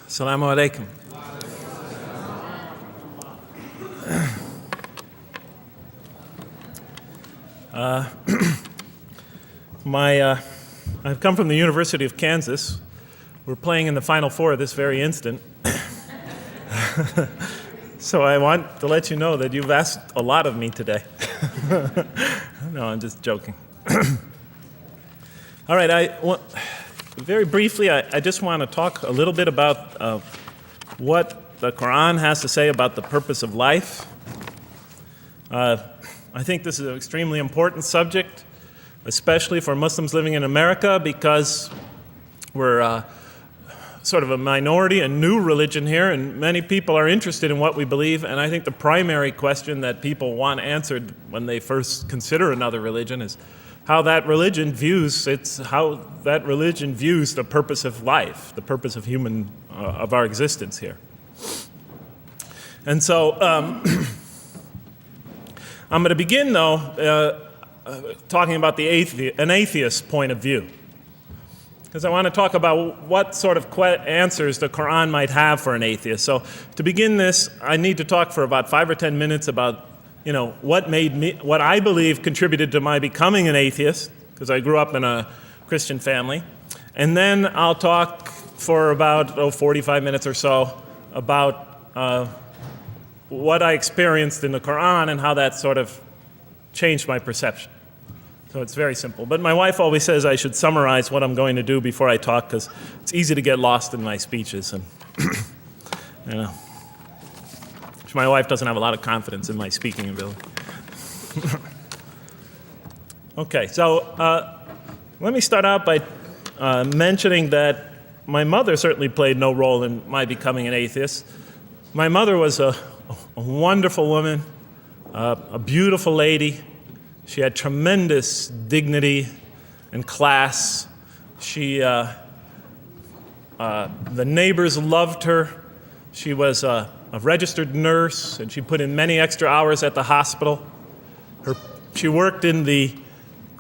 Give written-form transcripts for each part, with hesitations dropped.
Assalamu alaikum. I've come from the University of Kansas. We're playing in the Final Four this very instant. So I want to let you know that you've asked a lot of me today. No, I'm just joking. All right, very briefly, I just want to talk a little bit about what the Quran has to say about the purpose of life. I think this is an extremely important subject, especially for Muslims living in America, because we're sort of a minority, a new religion here, and many people are interested in what we believe. And I think the primary question that people want answered when they first consider another religion is how that religion views the purpose of life, the purpose of our existence here. And so I'm going to begin, though, talking about an atheist point of view, because I want to talk about what sort of answers the Quran might have for an atheist. So to begin this, I need to talk for about 5 or 10 minutes about what I believe contributed to my becoming an atheist, because I grew up in a Christian family. And then I'll talk for about 45 minutes or so about what I experienced in the Quran and how that sort of changed my perception. So it's very simple. But my wife always says I should summarize what I'm going to do before I talk, because it's easy to get lost in my speeches. And my wife doesn't have a lot of confidence in my speaking ability. Okay, so let me start out by mentioning that my mother certainly played no role in my becoming an atheist. My mother was a wonderful woman, a beautiful lady. She had tremendous dignity and class. The neighbors loved her. She was a registered nurse, and she put in many extra hours at the hospital. She worked in the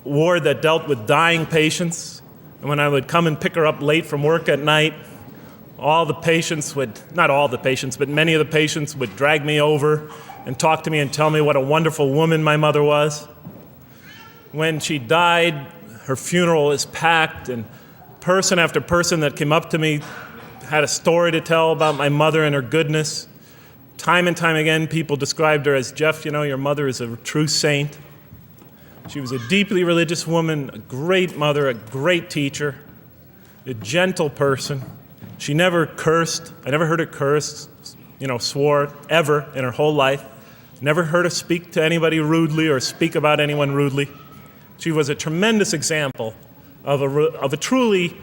ward that dealt with dying patients. And when I would come and pick her up late from work at night, not all the patients, but many of the patients would drag me over and talk to me and tell me what a wonderful woman my mother was. When she died, her funeral was packed, and person after person that came up to me had a story to tell about my mother and her goodness. Time and time again, people described her as, Jeff, your mother is a true saint. She was a deeply religious woman, a great mother, a great teacher, a gentle person. She never cursed. I never heard her curse, swore, ever in her whole life. Never heard her speak to anybody rudely or speak about anyone rudely. She was a tremendous example of a truly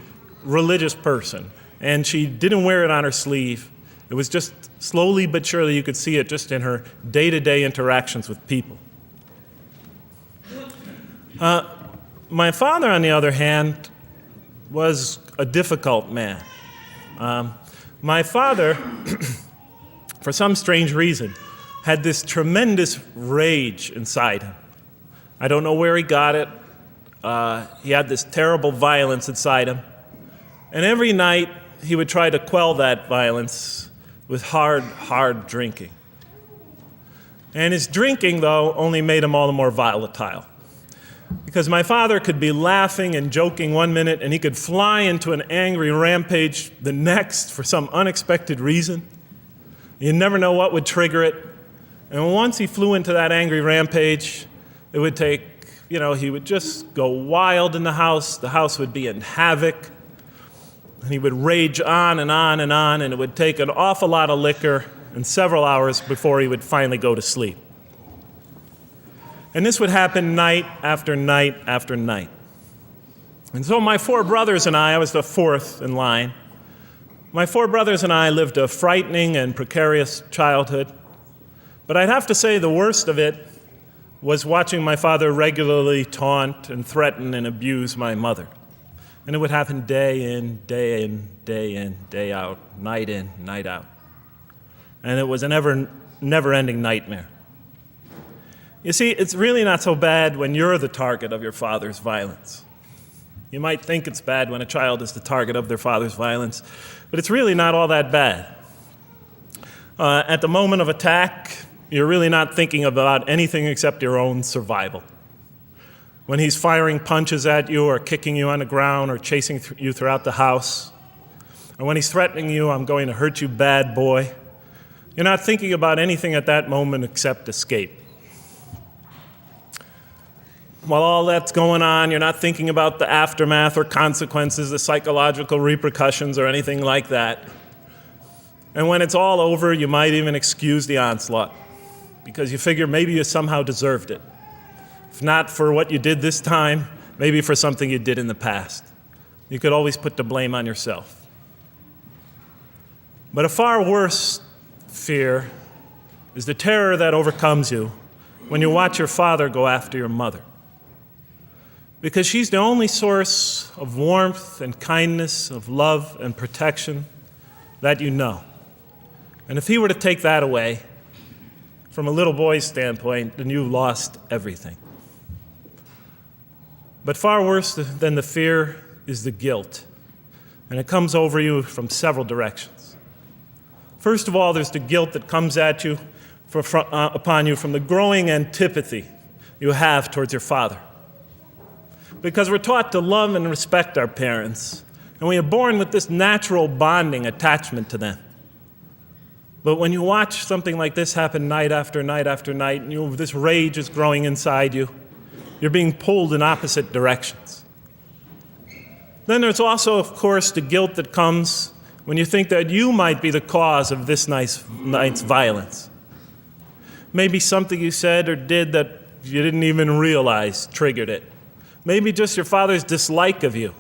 religious person. And she didn't wear it on her sleeve. It was just slowly but surely you could see it just in her day-to-day interactions with people. My father, on the other hand, was a difficult man. My father, for some strange reason, had this tremendous rage inside him. I don't know where he got it. He had this terrible violence inside him. And every night, he would try to quell that violence with hard drinking. And his drinking, though, only made him all the more volatile. Because my father could be laughing and joking one minute, and he could fly into an angry rampage the next for some unexpected reason. You never know what would trigger it. And once he flew into that angry rampage, it would take, he would just go wild in the house. The house would be in havoc. And he would rage on and on and on, and it would take an awful lot of liquor and several hours before he would finally go to sleep. And this would happen night after night after night. And so my 4 brothers and I was the 4th in line. My 4 brothers and I lived a frightening and precarious childhood. But I'd have to say the worst of it was watching my father regularly taunt and threaten and abuse my mother. And it would happen day in, day in, day in, day out, night in, night out. And it was a never-ending nightmare. You see, it's really not so bad when you're the target of your father's violence. You might think it's bad when a child is the target of their father's violence, but it's really not all that bad. At the moment of attack, you're really not thinking about anything except your own survival. When he's firing punches at you or kicking you on the ground or chasing you throughout the house, or when he's threatening you, "I'm going to hurt you, bad boy," you're not thinking about anything at that moment except escape. While all that's going on, you're not thinking about the aftermath or consequences, the psychological repercussions, or anything like that. And when it's all over, you might even excuse the onslaught because you figure maybe you somehow deserved it. If not for what you did this time, maybe for something you did in the past. You could always put the blame on yourself. But a far worse fear is the terror that overcomes you when you watch your father go after your mother. Because she's the only source of warmth and kindness, of love and protection that you know. And if he were to take that away, from a little boy's standpoint, then you've lost everything. But far worse than the fear is the guilt. And it comes over you from several directions. First of all, there's the guilt that comes at you upon you from the growing antipathy you have towards your father. Because we're taught to love and respect our parents, and we are born with this natural bonding attachment to them. But when you watch something like this happen night after night after night, and this rage is growing inside you, you're being pulled in opposite directions. Then there's also, of course, the guilt that comes when you think that you might be the cause of this night's violence. Maybe something you said or did that you didn't even realize triggered it. Maybe just your father's dislike of you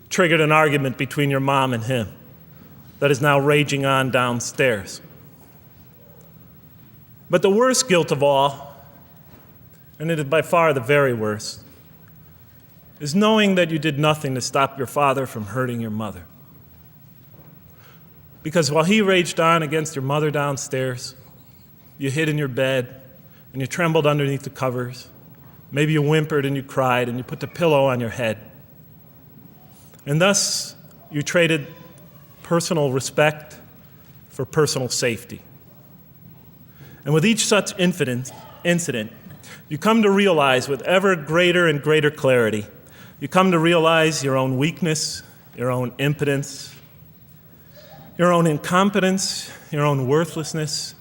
triggered an argument between your mom and him that is now raging on downstairs. But the worst guilt of all, and it is by far the very worst, is knowing that you did nothing to stop your father from hurting your mother. Because while he raged on against your mother downstairs, you hid in your bed and you trembled underneath the covers. Maybe you whimpered and you cried and you put the pillow on your head. And thus, you traded personal respect for personal safety. And with each such incident, you come to realize with ever greater and greater clarity, you come to realize your own weakness, your own impotence, your own incompetence, your own worthlessness,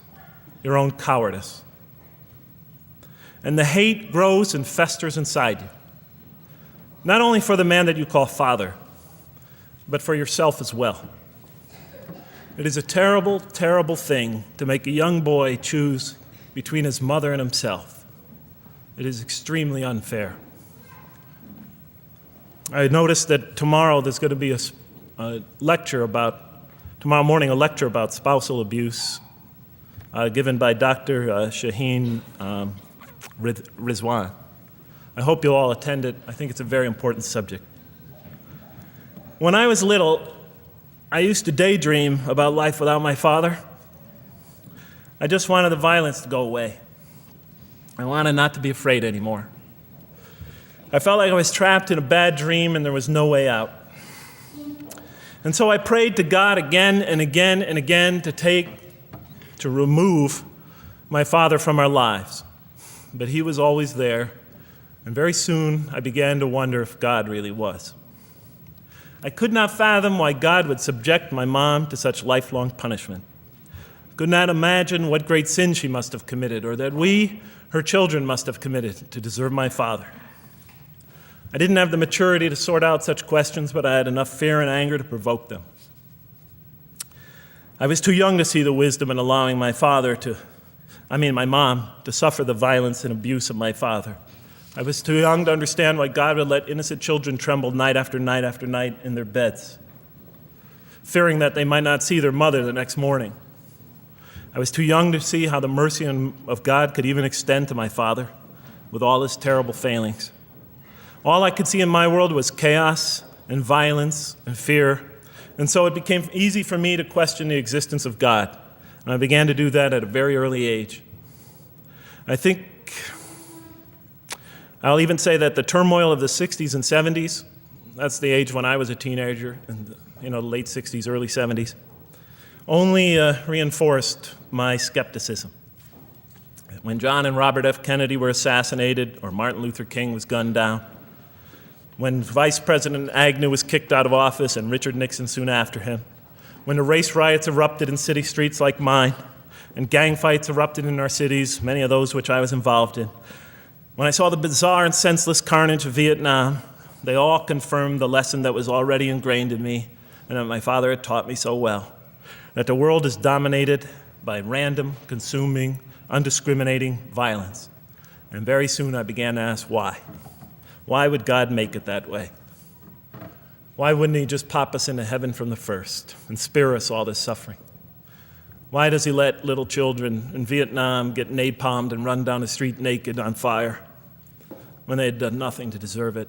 your own cowardice. And the hate grows and festers inside you, not only for the man that you call father, but for yourself as well. It is a terrible, terrible thing to make a young boy choose between his mother and himself. It is extremely unfair. I noticed that tomorrow there's going to be tomorrow morning, a lecture about spousal abuse given by Dr. Shaheen Rizwan. I hope you'll all attend it. I think it's a very important subject. When I was little, I used to daydream about life without my father. I just wanted the violence to go away. I wanted not to be afraid anymore. I felt like I was trapped in a bad dream and there was no way out. And so I prayed to God again and again and again to remove my father from our lives. But he was always there, and very soon I began to wonder if God really was. I could not fathom why God would subject my mom to such lifelong punishment. I could not imagine what great sin she must have committed, or that we, her children, must have committed to deserve my father. I didn't have the maturity to sort out such questions, but I had enough fear and anger to provoke them. I was too young to see the wisdom in allowing my mom to suffer the violence and abuse of my father. I was too young to understand why God would let innocent children tremble night after night after night in their beds, fearing that they might not see their mother the next morning. I was too young to see how the mercy of God could even extend to my father with all his terrible failings. All I could see in my world was chaos and violence and fear, and so it became easy for me to question the existence of God. And I began to do that at a very early age. I'll even say that the turmoil of the 60s and 70s That's the age when I was a teenager in the late 60s, early 70s. Only reinforced my skepticism. When John and Robert F. Kennedy were assassinated, or Martin Luther King was gunned down, when Vice President Agnew was kicked out of office and Richard Nixon soon after him, when the race riots erupted in city streets like mine, and gang fights erupted in our cities, many of those which I was involved in, when I saw the bizarre and senseless carnage of Vietnam, they all confirmed the lesson that was already ingrained in me and that my father had taught me so well, that the world is dominated by random, consuming, undiscriminating violence. And very soon I began to ask why. Why would God make it that way? Why wouldn't he just pop us into heaven from the first and spare us all this suffering? Why does he let little children in Vietnam get napalmed and run down the street naked on fire when they had done nothing to deserve it?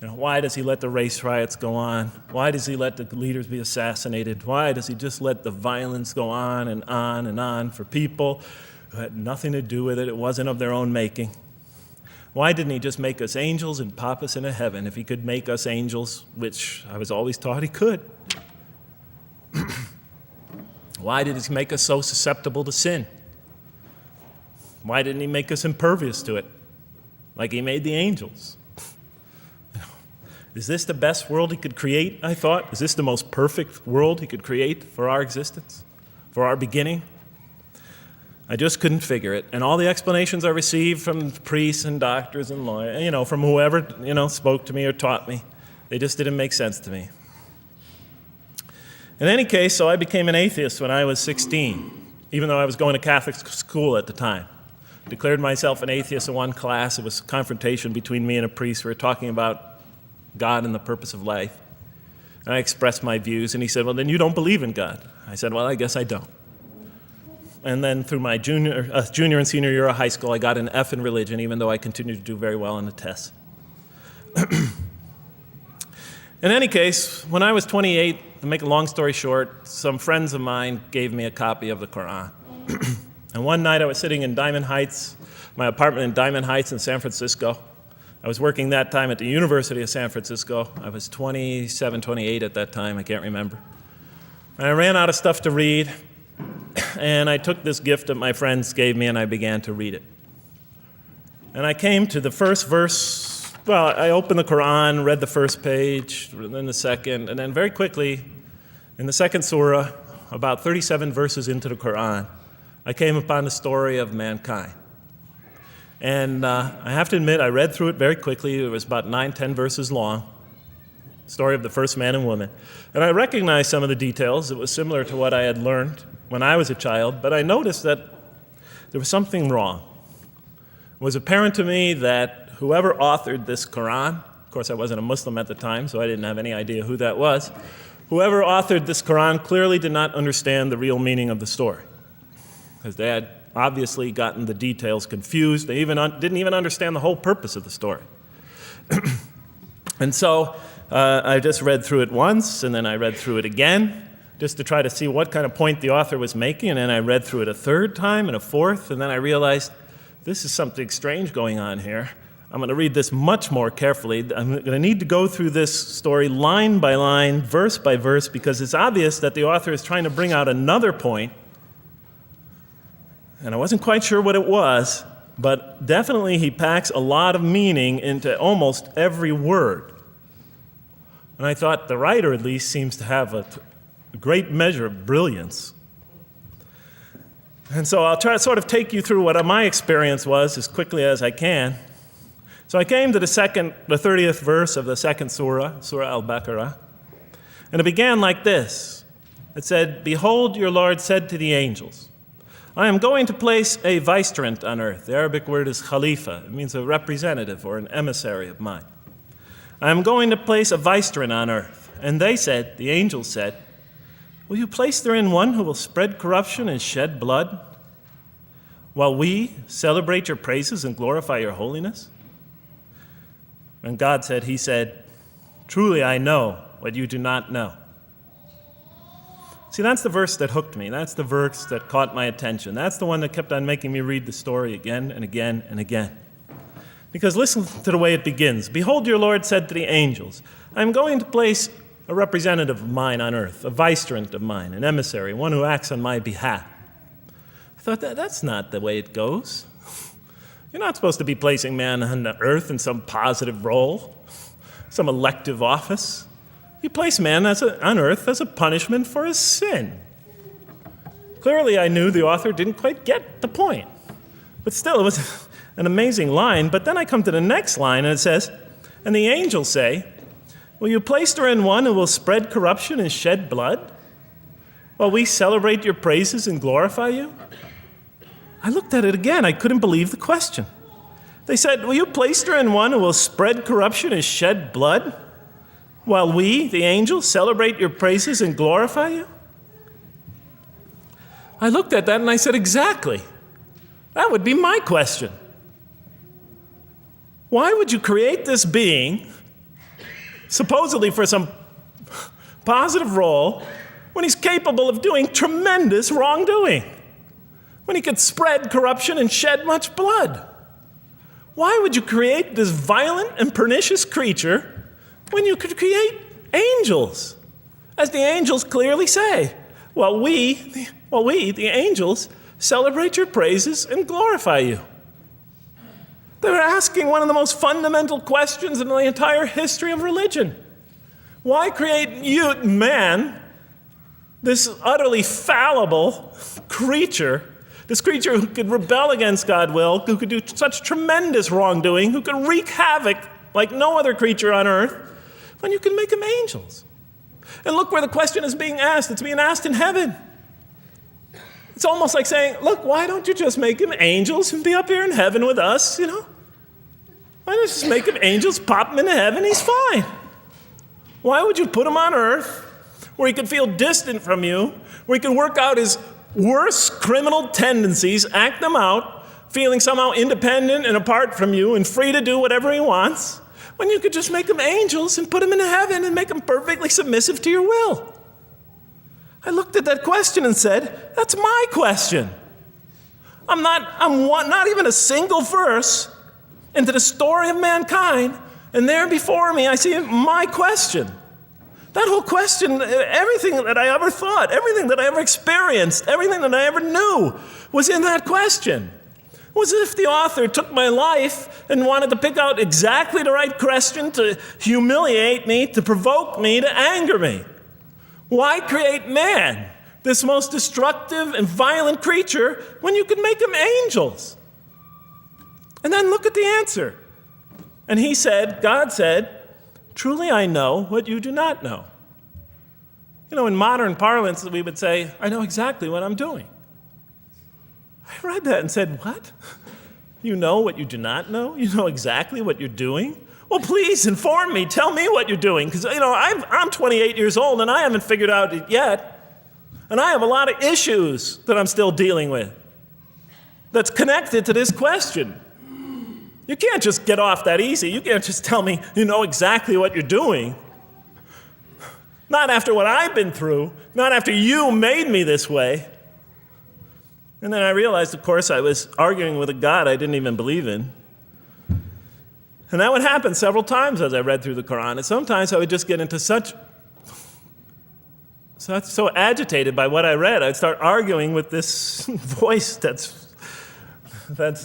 Why does he let the race riots go on? Why does he let the leaders be assassinated? Why does he just let the violence go on and on and on for people who had nothing to do with it? It wasn't of their own making. Why didn't he just make us angels and pop us into heaven if he could make us angels, which I was always taught he could? Why did he make us so susceptible to sin? Why didn't he make us impervious to it, like he made the angels? Is this the best world he could create, I thought? Is this the most perfect world he could create for our existence, for our beginning? I just couldn't figure it. And all the explanations I received from priests and doctors and lawyers, from whoever, spoke to me or taught me, they just didn't make sense to me. In any case, so I became an atheist when I was 16, even though I was going to Catholic school at the time. Declared myself an atheist in one class. It was a confrontation between me and a priest. We were talking about God and the purpose of life. And I expressed my views, and he said, well, then you don't believe in God. I said, well, I guess I don't. And then through my junior and senior year of high school, I got an F in religion, even though I continued to do very well on the tests. In any case, when I was 28, to make a long story short, some friends of mine gave me a copy of the Quran. And one night I was sitting in Diamond Heights, my apartment in Diamond Heights in San Francisco. I was working that time at the University of San Francisco. I was 27, 28 at that time, I can't remember. And I ran out of stuff to read, and I took this gift that my friends gave me and I began to read it. And I came to the first verse. Well, I opened the Quran, read the first page, then the second, and then very quickly, in the second surah, about 37 verses into the Quran, I came upon the story of mankind. And I have to admit, I read through it very quickly. It was about 9, 10 verses long, story of the first man and woman. And I recognized some of the details. It was similar to what I had learned when I was a child, but I noticed that there was something wrong. It was apparent to me that whoever authored this Quran, of course I wasn't a Muslim at the time, so I didn't have any idea who that was, whoever authored this Quran clearly did not understand the real meaning of the story, because they had obviously gotten the details confused. They didn't even understand the whole purpose of the story. And so I just read through it once, and then I read through it again, just to try to see what kind of point the author was making, and then I read through it a third time and a fourth, and then I realized this is something strange going on here. I'm going to read this much more carefully. I'm going to need to go through this story line by line, verse by verse, because it's obvious that the author is trying to bring out another point. And I wasn't quite sure what it was, but definitely he packs a lot of meaning into almost every word. And I thought the writer at least seems to have a great measure of brilliance. And so I'll try to sort of take you through what my experience was as quickly as I can. So I came to the 30th verse of the second surah, Surah Al-Baqarah, and it began like this. It said, "Behold, your Lord said to the angels, I am going to place a vicegerent on earth." The Arabic word is khalifa. It means a representative or an emissary of mine. "I am going to place a vicegerent on earth." And they said, the angels said, "Will you place therein one who will spread corruption and shed blood, while we celebrate your praises and glorify your holiness?" And God said, he said, "Truly I know what you do not know." See, that's the verse that hooked me. That's the verse that caught my attention. That's the one that kept on making me read the story again and again and again. Because listen to the way it begins. Behold, your Lord said to the angels, I am going to place a representative of mine on earth, a vicegerent of mine, an emissary, one who acts on my behalf. I thought, that's not the way it goes. You're not supposed to be placing man on the earth in some positive role, some elective office. You place man on earth as a punishment for his sin. Clearly, I knew the author didn't quite get the point. But still, it was an amazing line. But then I come to the next line, and it says, and the angels say, will you place her in one who will spread corruption and shed blood, while we celebrate your praises and glorify you? I looked at it again. I couldn't believe the question. They said, will you place her in one who will spread corruption and shed blood, while we, the angels, celebrate your praises and glorify you? I looked at that and I said, exactly. That would be my question. Why would you create this being, supposedly for some positive role, when he's capable of doing tremendous wrongdoing? When he could spread corruption and shed much blood? Why would you create this violent and pernicious creature when you could create angels? As the angels clearly say, while we, the angels, celebrate your praises and glorify you. They're asking one of the most fundamental questions in the entire history of religion. Why create you, man, this utterly fallible creature, this creature who could rebel against God's will, who could do such tremendous wrongdoing, who could wreak havoc like no other creature on earth, when you can make them angels? And look where the question is being asked. It's being asked in heaven. It's almost like saying, look, why don't you just make them angels and be up here in heaven with us, Why don't you just make them angels, pop them into heaven, he's fine. Why would you put him on earth where he could feel distant from you, where he could work out his worst criminal tendencies, act them out, feeling somehow independent and apart from you and free to do whatever he wants, when you could just make them angels and put them into heaven and make them perfectly submissive to your will? I looked at that question and said, that's my question. I'm not even a single verse into the story of mankind, and there before me I see my question. That whole question, everything that I ever thought, everything that I ever experienced, everything that I ever knew was in that question. It was as if the author took my life and wanted to pick out exactly the right question to humiliate me, to provoke me, to anger me. Why create man, this most destructive and violent creature, when you could make him angels? And then look at the answer. And he said, God said, truly I know what you do not know. In modern parlance, we would say, I know exactly what I'm doing. I read that and said, what? You know what you do not know? You know exactly what you're doing? Well, please inform me. Tell me what you're doing. Because, I'm 28 years old and I haven't figured out it yet. And I have a lot of issues that I'm still dealing with that's connected to this question. You can't just get off that easy. You can't just tell me you know exactly what you're doing. Not after what I've been through. Not after you made me this way. And then I realized, of course, I was arguing with a God I didn't even believe in. And that would happen several times as I read through the Quran. And sometimes I would just get into so agitated by what I read, I'd start arguing with this voice that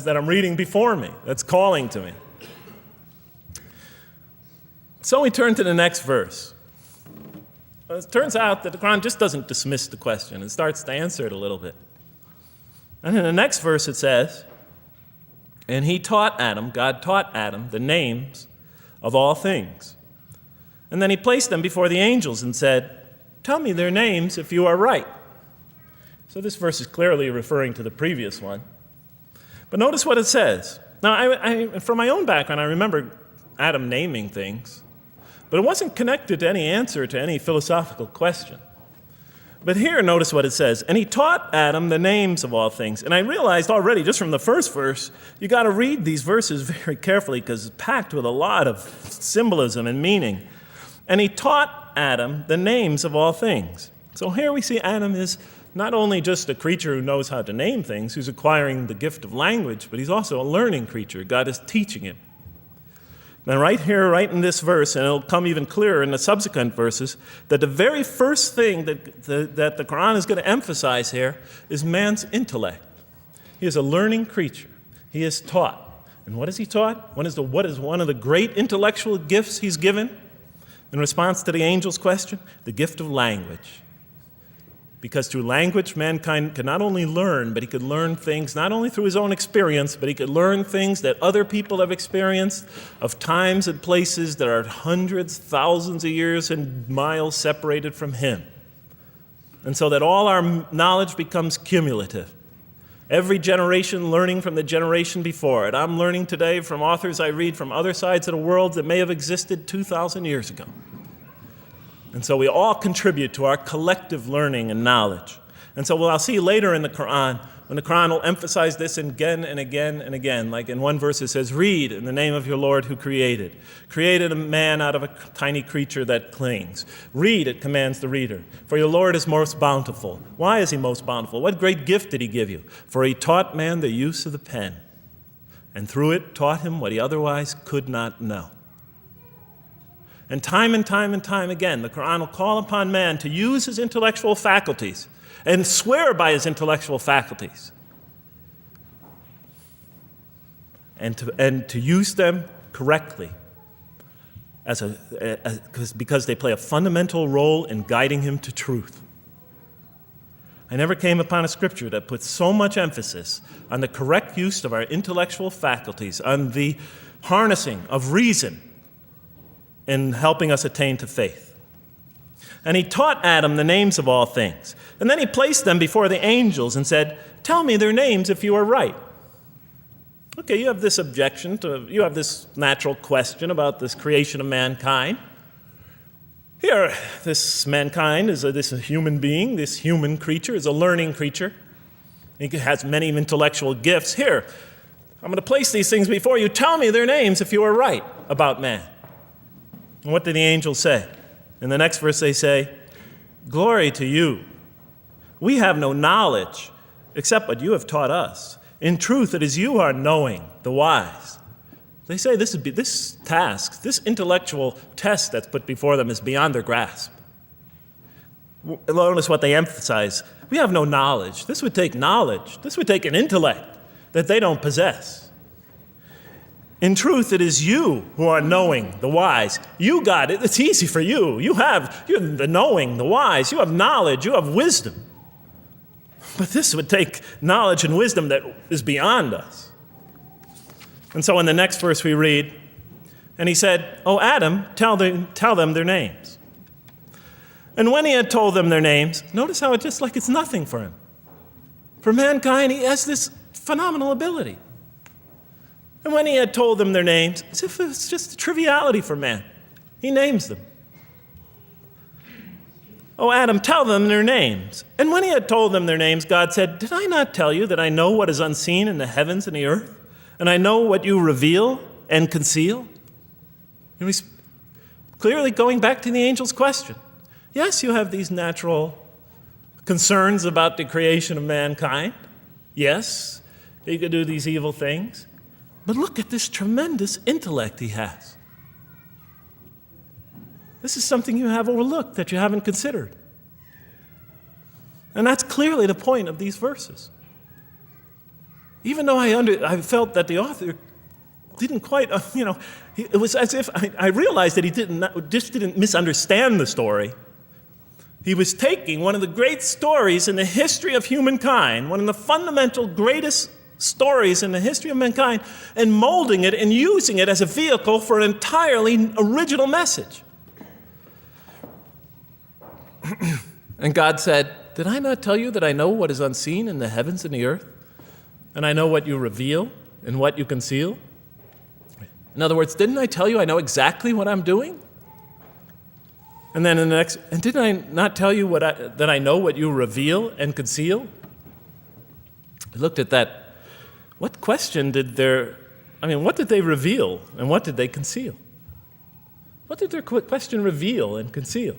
I'm reading before me, that's calling to me. So we turn to the next verse. Well, it turns out that the Quran just doesn't dismiss the question. It starts to answer it a little bit. And in the next verse it says, and God taught Adam the names of all things. And then he placed them before the angels and said, tell me their names if you are right. So this verse is clearly referring to the previous one. But notice what it says. Now, I from my own background, I remember Adam naming things, but it wasn't connected to any answer to any philosophical question. But here, notice what it says. And he taught Adam the names of all things. And I realized already, just from the first verse, you got to read these verses very carefully because it's packed with a lot of symbolism and meaning. And he taught Adam the names of all things. So here we see Adam is not only just a creature who knows how to name things, who's acquiring the gift of language, but he's also a learning creature. God is teaching him. And right here, right in this verse, and it'll come even clearer in the subsequent verses, that the very first thing that the Quran is going to emphasize here is man's intellect. He is a learning creature. He is taught. And what is he taught? What is one of the great intellectual gifts he's given in response to the angel's question? The gift of language. Because through language, mankind can not only learn, but he could learn things not only through his own experience, but he could learn things that other people have experienced of times and places that are hundreds, thousands of years and miles separated from him. And so that all our knowledge becomes cumulative. Every generation learning from the generation before it. I'm learning today from authors I read from other sides of the world that may have existed 2,000 years ago. And so we all contribute to our collective learning and knowledge. And so what I'll see later in the Quran, when the Quran will emphasize this again and again and again. Like in one verse it says, read in the name of your Lord who created. Created a man out of a tiny creature that clings. Read, it commands the reader. For your Lord is most bountiful. Why is he most bountiful? What great gift did he give you? For he taught man the use of the pen. And through it taught him what he otherwise could not know. And time again, the Quran will call upon man to use his intellectual faculties and swear by his intellectual faculties and to use them correctly because they play a fundamental role in guiding him to truth. I never came upon a scripture that puts so much emphasis on the correct use of our intellectual faculties, on the harnessing of reason in helping us attain to faith. And he taught Adam the names of all things. And then he placed them before the angels and said, tell me their names if you are right. Okay, you have this you have this natural question about this creation of mankind. Here, this mankind is this human being, this human creature is a learning creature. He has many intellectual gifts. Here, I'm going to place these things before you. Tell me their names if you are right about man. And what did the angels say? In the next verse they say, glory to you. We have no knowledge except what you have taught us. In truth, it is you who are knowing, the wise. They say this task, this intellectual test that's put before them is beyond their grasp. Notice what they emphasize. We have no knowledge. This would take knowledge. This would take an intellect that they don't possess. In truth, it is you who are knowing, the wise. You got it. It's easy for you. You're the knowing, the wise. You have knowledge. You have wisdom. But this would take knowledge and wisdom that is beyond us. And so in the next verse we read, and he said, "O Adam, tell them their names." And when he had told them their names, notice how it's nothing for him. For mankind, he has this phenomenal ability. And when he had told them their names, as if it's just a triviality for man, he names them. "O Adam, tell them their names." And when he had told them their names, God said, "Did I not tell you that I know what is unseen in the heavens and the earth? And I know what you reveal and conceal?" And he's clearly going back to the angel's question. Yes, you have these natural concerns about the creation of mankind. Yes, he could do these evil things. But look at this tremendous intellect he has. This is something you have overlooked that you haven't considered. And that's clearly the point of these verses. Even though I felt that the author didn't quite, it was as if I realized that he didn't misunderstand the story. He was taking one of the great stories in the history of humankind, one of the fundamental greatest stories in the history of mankind, and molding it and using it as a vehicle for an entirely original message. And God said, "Did I not tell you that I know what is unseen in the heavens and the earth? And I know what you reveal and what you conceal?" In other words, didn't I tell you I know exactly what I'm doing? And then in the next, and did I not tell you that I know what you reveal and conceal? I looked at that. What question what did they reveal and what did they conceal? What did their question reveal and conceal?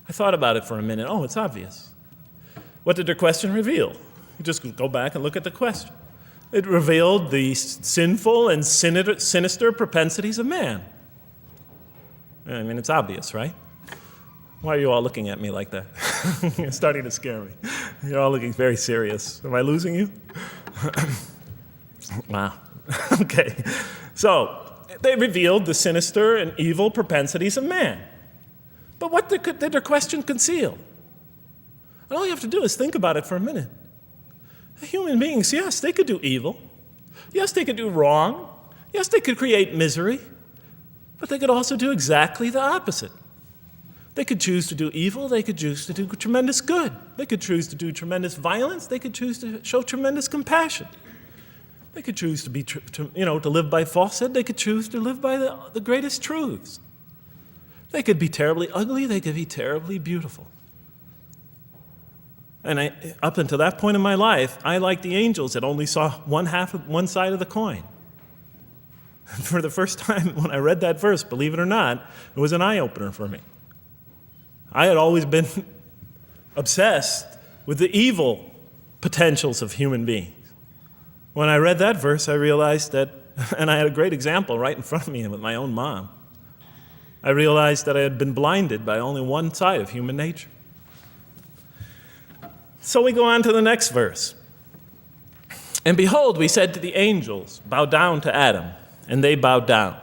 I thought about it for a minute. Oh, it's obvious. What did their question reveal? You just go back and look at the question. It revealed the sinful and sinister propensities of man. I mean, it's obvious, right? Why are you all looking at me like that? You're starting to scare me. You're all looking very serious. Am I losing you? Wow. Okay. So, they revealed the sinister and evil propensities of man. But what did their question conceal? And all you have to do is think about it for a minute. Human beings, yes, they could do evil. Yes, they could do wrong. Yes, they could create misery. But they could also do exactly the opposite. They could choose to do evil. They could choose to do tremendous good. They could choose to do tremendous violence. They could choose to show tremendous compassion. They could choose to be, to live by falsehood. They could choose to live by the greatest truths. They could be terribly ugly. They could be terribly beautiful. And up until that point in my life, I, like the angels, that only saw one side of the coin. For the first time when I read that verse, believe it or not, it was an eye-opener for me. I had always been obsessed with the evil potentials of human beings. When I read that verse, I realized that, and I had a great example right in front of me with my own mom, I realized that I had been blinded by only one side of human nature. So we go on to the next verse. And behold, we said to the angels, bow down to Adam, and they bowed down.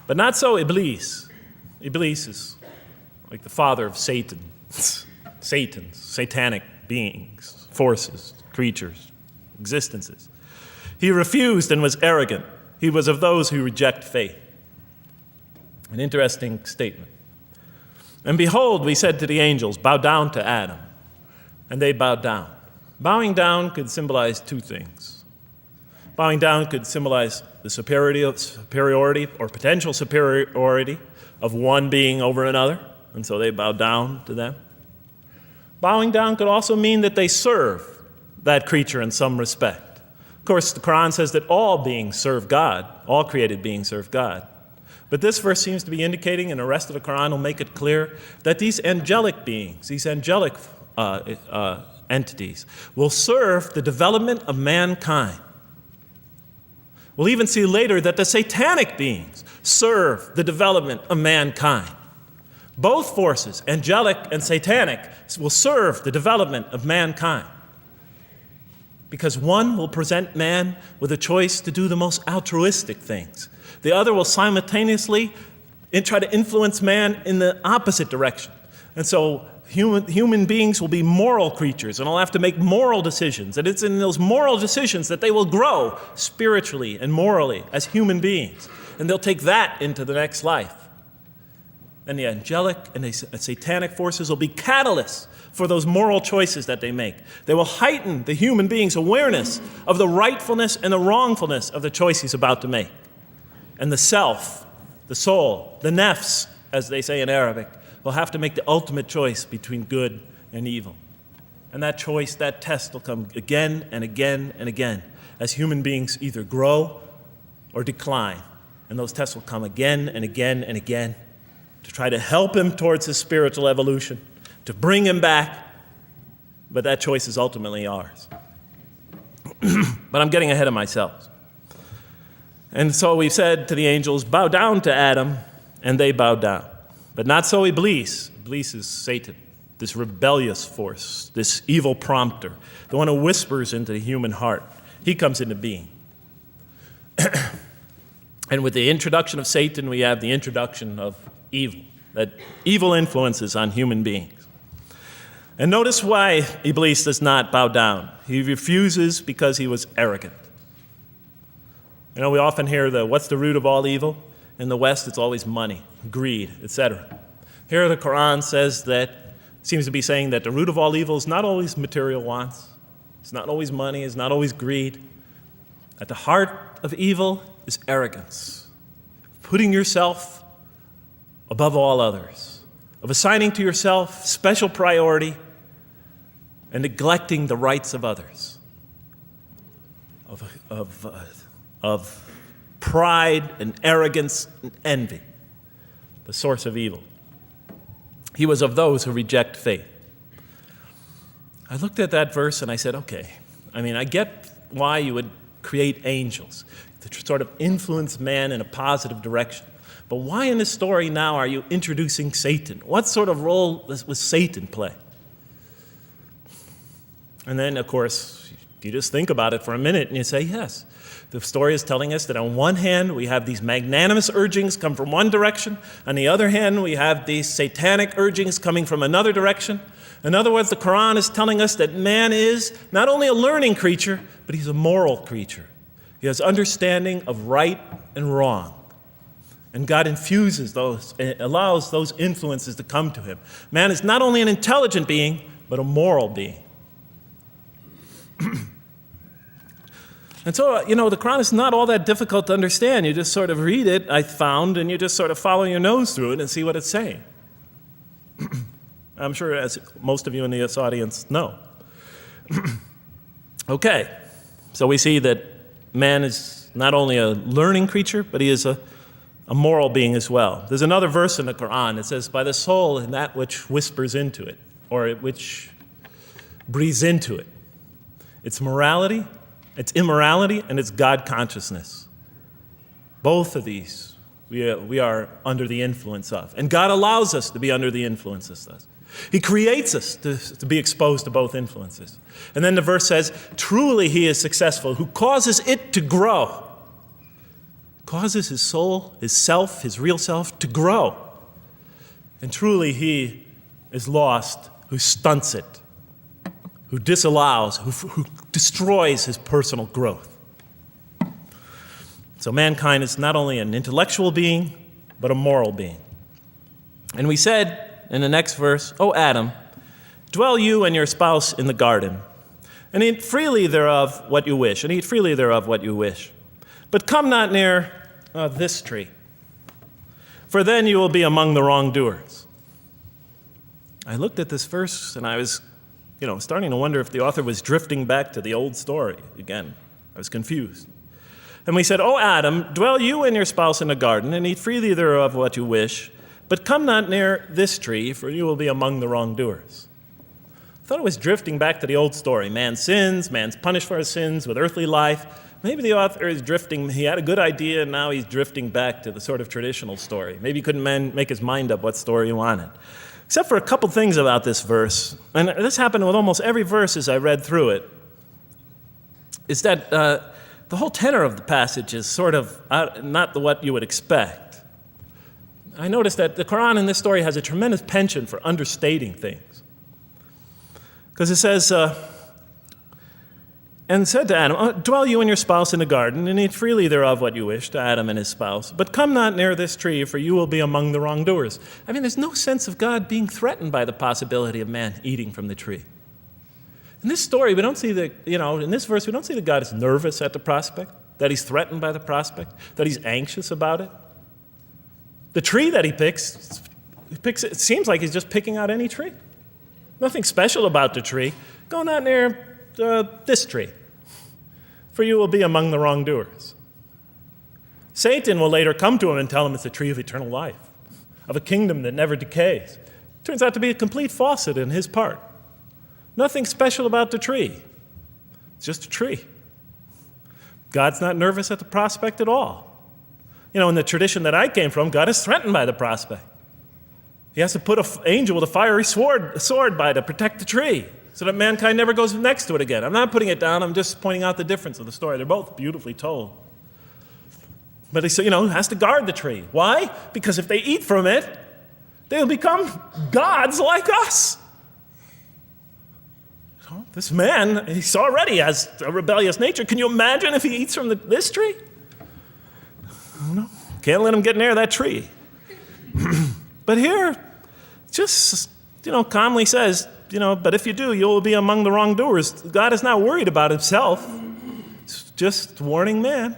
But not so Iblis. Iblis is like the father of Satan. Satans, satanic beings, forces, creatures, existences. He refused and was arrogant. He was of those who reject faith. An interesting statement. And behold, we said to the angels, bow down to Adam. And they bowed down. Bowing down could symbolize two things. Bowing down could symbolize the superiority or potential superiority of one being over another, and so they bowed down to them. Bowing down could also mean that they serve that creature in some respect. Of course, the Quran says that all beings serve God, all created beings serve God. But this verse seems to be indicating, and the rest of the Quran will make it clear, that these angelic beings, these angelic entities, will serve the development of mankind. We'll even see later that the satanic beings serve the development of mankind. Both forces, angelic and satanic, will serve the development of mankind. Because one will present man with a choice to do the most altruistic things. The other will simultaneously try to influence man in the opposite direction. And so human beings will be moral creatures, and they'll have to make moral decisions. And it's in those moral decisions that they will grow spiritually and morally as human beings. And they'll take that into the next life. And the angelic and the satanic forces will be catalysts for those moral choices that they make. They will heighten the human being's awareness of the rightfulness and the wrongfulness of the choice he's about to make. And the self, the soul, the nafs, as they say in Arabic, will have to make the ultimate choice between good and evil. And that choice, that test will come again and again and again as human beings either grow or decline. And those tests will come again and again and again to try to help him towards his spiritual evolution, to bring him back, but that choice is ultimately ours. But I'm getting ahead of myself. And so we said to the angels, bow down to Adam, and they bowed down. But not so Iblis. Iblis is Satan, this rebellious force, this evil prompter, the one who whispers into the human heart. He comes into being. And with the introduction of Satan, we have the introduction of evil, that evil influences on human beings. And notice why Iblis does not bow down. He refuses because he was arrogant. You know, we often hear what's the root of all evil? In the West, it's always money, greed, etc. Here the Quran seems to be saying that the root of all evil is not always material wants. It's not always money, it's not always greed. At the heart of evil is arrogance, putting yourself above all others, of assigning to yourself special priority and neglecting the rights of others, of pride and arrogance and envy, the source of evil. He was of those who reject faith. I looked at that verse and I said, okay, I get why you would create angels, to sort of influence man in a positive direction. But why in this story now are you introducing Satan? What sort of role was Satan play? And then, of course, you just think about it for a minute and you say, yes. The story is telling us that on one hand, we have these magnanimous urgings come from one direction. On the other hand, we have these satanic urgings coming from another direction. In other words, the Quran is telling us that man is not only a learning creature, but he's a moral creature. He has understanding of right and wrong. And God infuses those, allows those influences to come to him. Man is not only an intelligent being, but a moral being. And so, the Quran is not all that difficult to understand. You just sort of read it, I found, and you just sort of follow your nose through it and see what it's saying. I'm sure as most of you in this audience know. Okay, so we see that man is not only a learning creature, but he is a moral being as well. There's another verse in the Quran that says, by the soul and that which whispers into it, or which breathes into it. It's morality, it's immorality, and it's God consciousness. Both of these we are under the influence of. And God allows us to be under the influences of. He creates us to be exposed to both influences. And then the verse says, truly he is successful, who causes it to grow. Causes his soul, his self, his real self to grow. And truly he is lost, who stunts it, who disallows, who destroys his personal growth. So mankind is not only an intellectual being, but a moral being. And we said in the next verse, O Adam, dwell you and your spouse in the garden, and eat freely thereof what you wish, and eat freely thereof what you wish. But come not near this tree, for then you will be among the wrongdoers. I looked at this verse and I was starting to wonder if the author was drifting back to the old story again. I was confused. And we said, O Adam, dwell you and your spouse in the garden, and eat freely thereof what you wish, but come not near this tree, for you will be among the wrongdoers. I thought it was drifting back to the old story. Man sins, man's punished for his sins with earthly life. Maybe the author is drifting, he had a good idea, and now he's drifting back to the sort of traditional story. Maybe he couldn't make his mind up what story he wanted. Except for a couple things about this verse, and this happened with almost every verse as I read through it, is that the whole tenor of the passage is sort of not what you would expect. I noticed that the Quran in this story has a tremendous penchant for understating things. Because it says, and said to Adam, dwell you and your spouse in the garden, and eat freely thereof what you wish, to Adam and his spouse. But come not near this tree, for you will be among the wrongdoers. I mean, there's no sense of God being threatened by the possibility of man eating from the tree. In this story, we don't see in this verse, we don't see that God is nervous at the prospect, that he's threatened by the prospect, that he's anxious about it. The tree that he picks, it seems like he's just picking out any tree. Nothing special about the tree. Go not near this tree, for you will be among the wrongdoers. Satan will later come to him and tell him it's a tree of eternal life, of a kingdom that never decays. Turns out to be a complete falsehood in his part. Nothing special about the tree. It's just a tree. God's not nervous at the prospect at all. In the tradition that I came from, God is threatened by the prospect. He has to put an angel with a fiery sword by to protect the tree so that mankind never goes next to it again. I'm not putting it down. I'm just pointing out the difference of the story. They're both beautifully told. But he has to guard the tree. Why? Because if they eat from it, they'll become gods like us. This man, he already has a rebellious nature. Can you imagine if he eats from this tree? No, can't let him get near that tree. But here, just, calmly says, but if you do, you will be among the wrongdoers. God is not worried about himself. It's just warning man,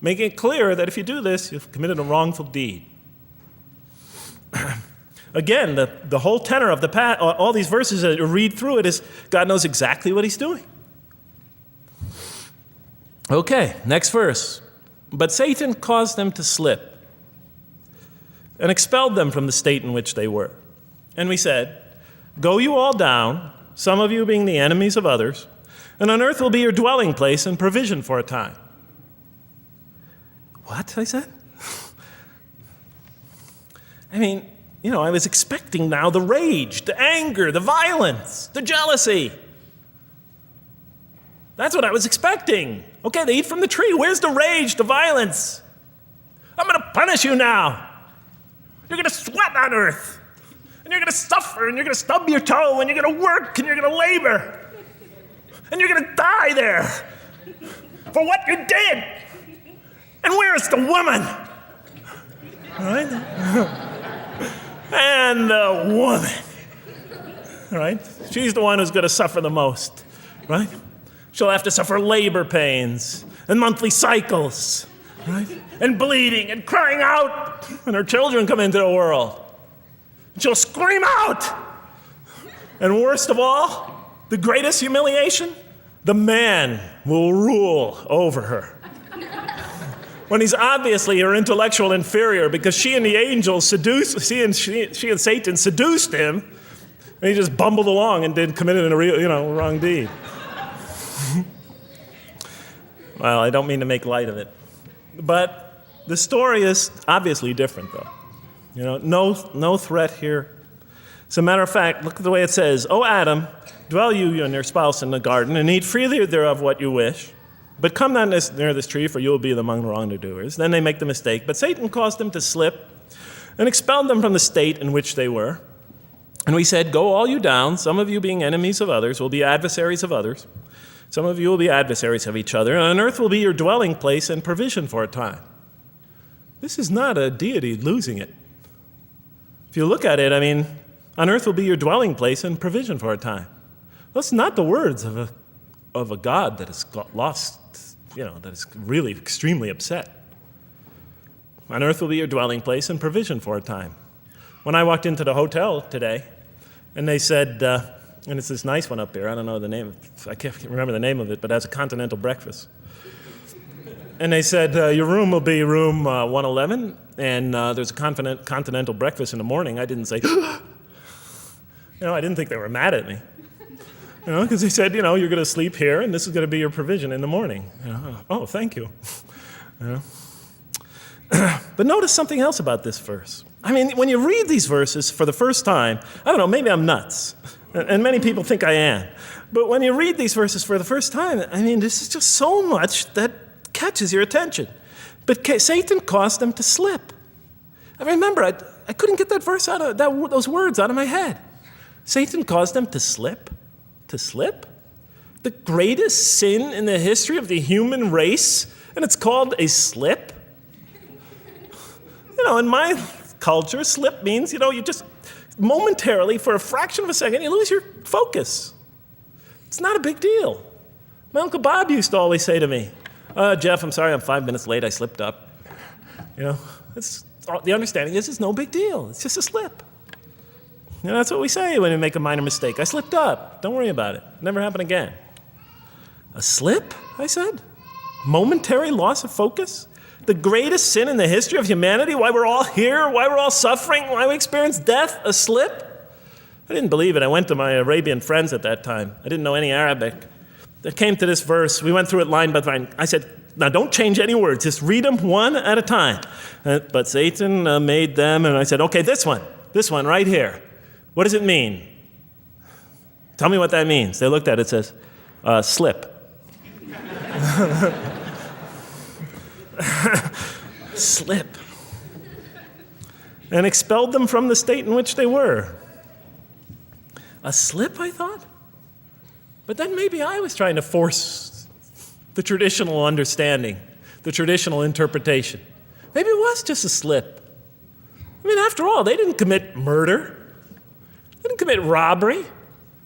making it clear that if you do this, you've committed a wrongful deed. Again, the whole tenor of all these verses that you read through it is God knows exactly what he's doing. Okay, next verse. But Satan caused them to slip and expelled them from the state in which they were. And we said, go you all down, some of you being the enemies of others, And on earth will be your dwelling place and provision for a time. What? I said. I mean, I was expecting now the rage, the anger, the violence, the jealousy. That's what I was expecting. Okay, they eat from the tree. Where's the rage, the violence? I'm going to punish you now. You're going to sweat on earth. And you're going to suffer, and you're going to stub your toe, and you're going to work, and you're going to labor. And you're going to die there for what you did. And where's the woman? All right? And the woman. All right? She's the one who's going to suffer the most. Right? She'll have to suffer labor pains and monthly cycles. Right? And bleeding and crying out when her children come into the world. And she'll scream out. And worst of all, the greatest humiliation, the man will rule over her. When he's obviously her intellectual inferior because she and the angels she and Satan seduced him, and he just bumbled along and committed a real, wrong deed. Well, I don't mean to make light of it. But the story is obviously different, though. No threat here. As a matter of fact, look at the way it says, "O Adam, dwell you and your spouse in the garden, and eat freely thereof what you wish. But come not near this tree, for you will be among the wrongdoers." Then they make the mistake. But Satan caused them to slip and expelled them from the state in which they were. And we said, "Go all you down, some of you being enemies of others, will be adversaries of others. Some of you will be adversaries of each other, and on earth will be your dwelling place and provision for a time." This is not a deity losing it. If you look at it, on earth will be your dwelling place and provision for a time. That's not the words of a God that is lost, that is really extremely upset. On earth will be your dwelling place and provision for a time. When I walked into the hotel today, and they said, and it's this nice one up there, I don't know the name, I can't remember the name of it, but it has a continental breakfast. And they said, your room will be room 111, and there's a continental breakfast in the morning. I didn't say, I didn't think they were mad at me. Because they said, you're going to sleep here, and this is going to be your provision in the morning. Oh, thank you. But notice something else about this verse. When you read these verses for the first time, I don't know, maybe I'm nuts, and many people think I am. But when you read these verses for the first time, this is just so much that catches your attention. But Satan caused them to slip. I remember, I couldn't get that verse out of those words out of my head. Satan caused them to slip. To slip? The greatest sin in the history of the human race, and it's called a slip? In my culture, slip means, you just momentarily, for a fraction of a second, you lose your focus. It's not a big deal. My Uncle Bob used to always say to me, "Jeff, I'm sorry I'm 5 minutes late, I slipped up." The understanding is it's no big deal. It's just a slip. That's what we say when we make a minor mistake. I slipped up. Don't worry about it. Never happen again. A slip, I said? Momentary loss of focus? The greatest sin in the history of humanity? Why we're all here? Why we're all suffering? Why we experience death? A slip? I didn't believe it. I went to my Arabian friends at that time. I didn't know any Arabic. They came to this verse. We went through it line by line. I said, now don't change any words. Just read them one at a time. But Satan made them, and I said, okay, this one right here. What does it mean? Tell me what that means. They looked at it, says, slip. Slip. And expelled them from the state in which they were. A slip, I thought? But then maybe I was trying to force the traditional understanding, the traditional interpretation. Maybe it was just a slip. After all, they didn't commit murder. They didn't commit robbery,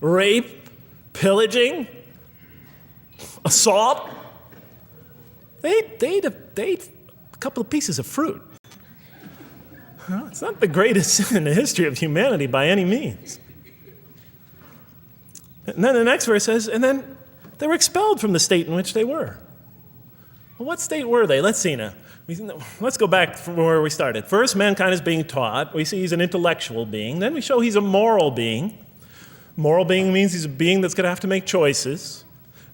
rape, pillaging, assault. They ate a couple of pieces of fruit. It's not the greatest sin in the history of humanity by any means. And then the next verse says, and then they were expelled from the state in which they were. Well, what state were they? Let's see now. Let's go back from where we started. First, mankind is being taught. We see he's an intellectual being. Then we show he's a moral being. Moral being means he's a being that's going to have to make choices.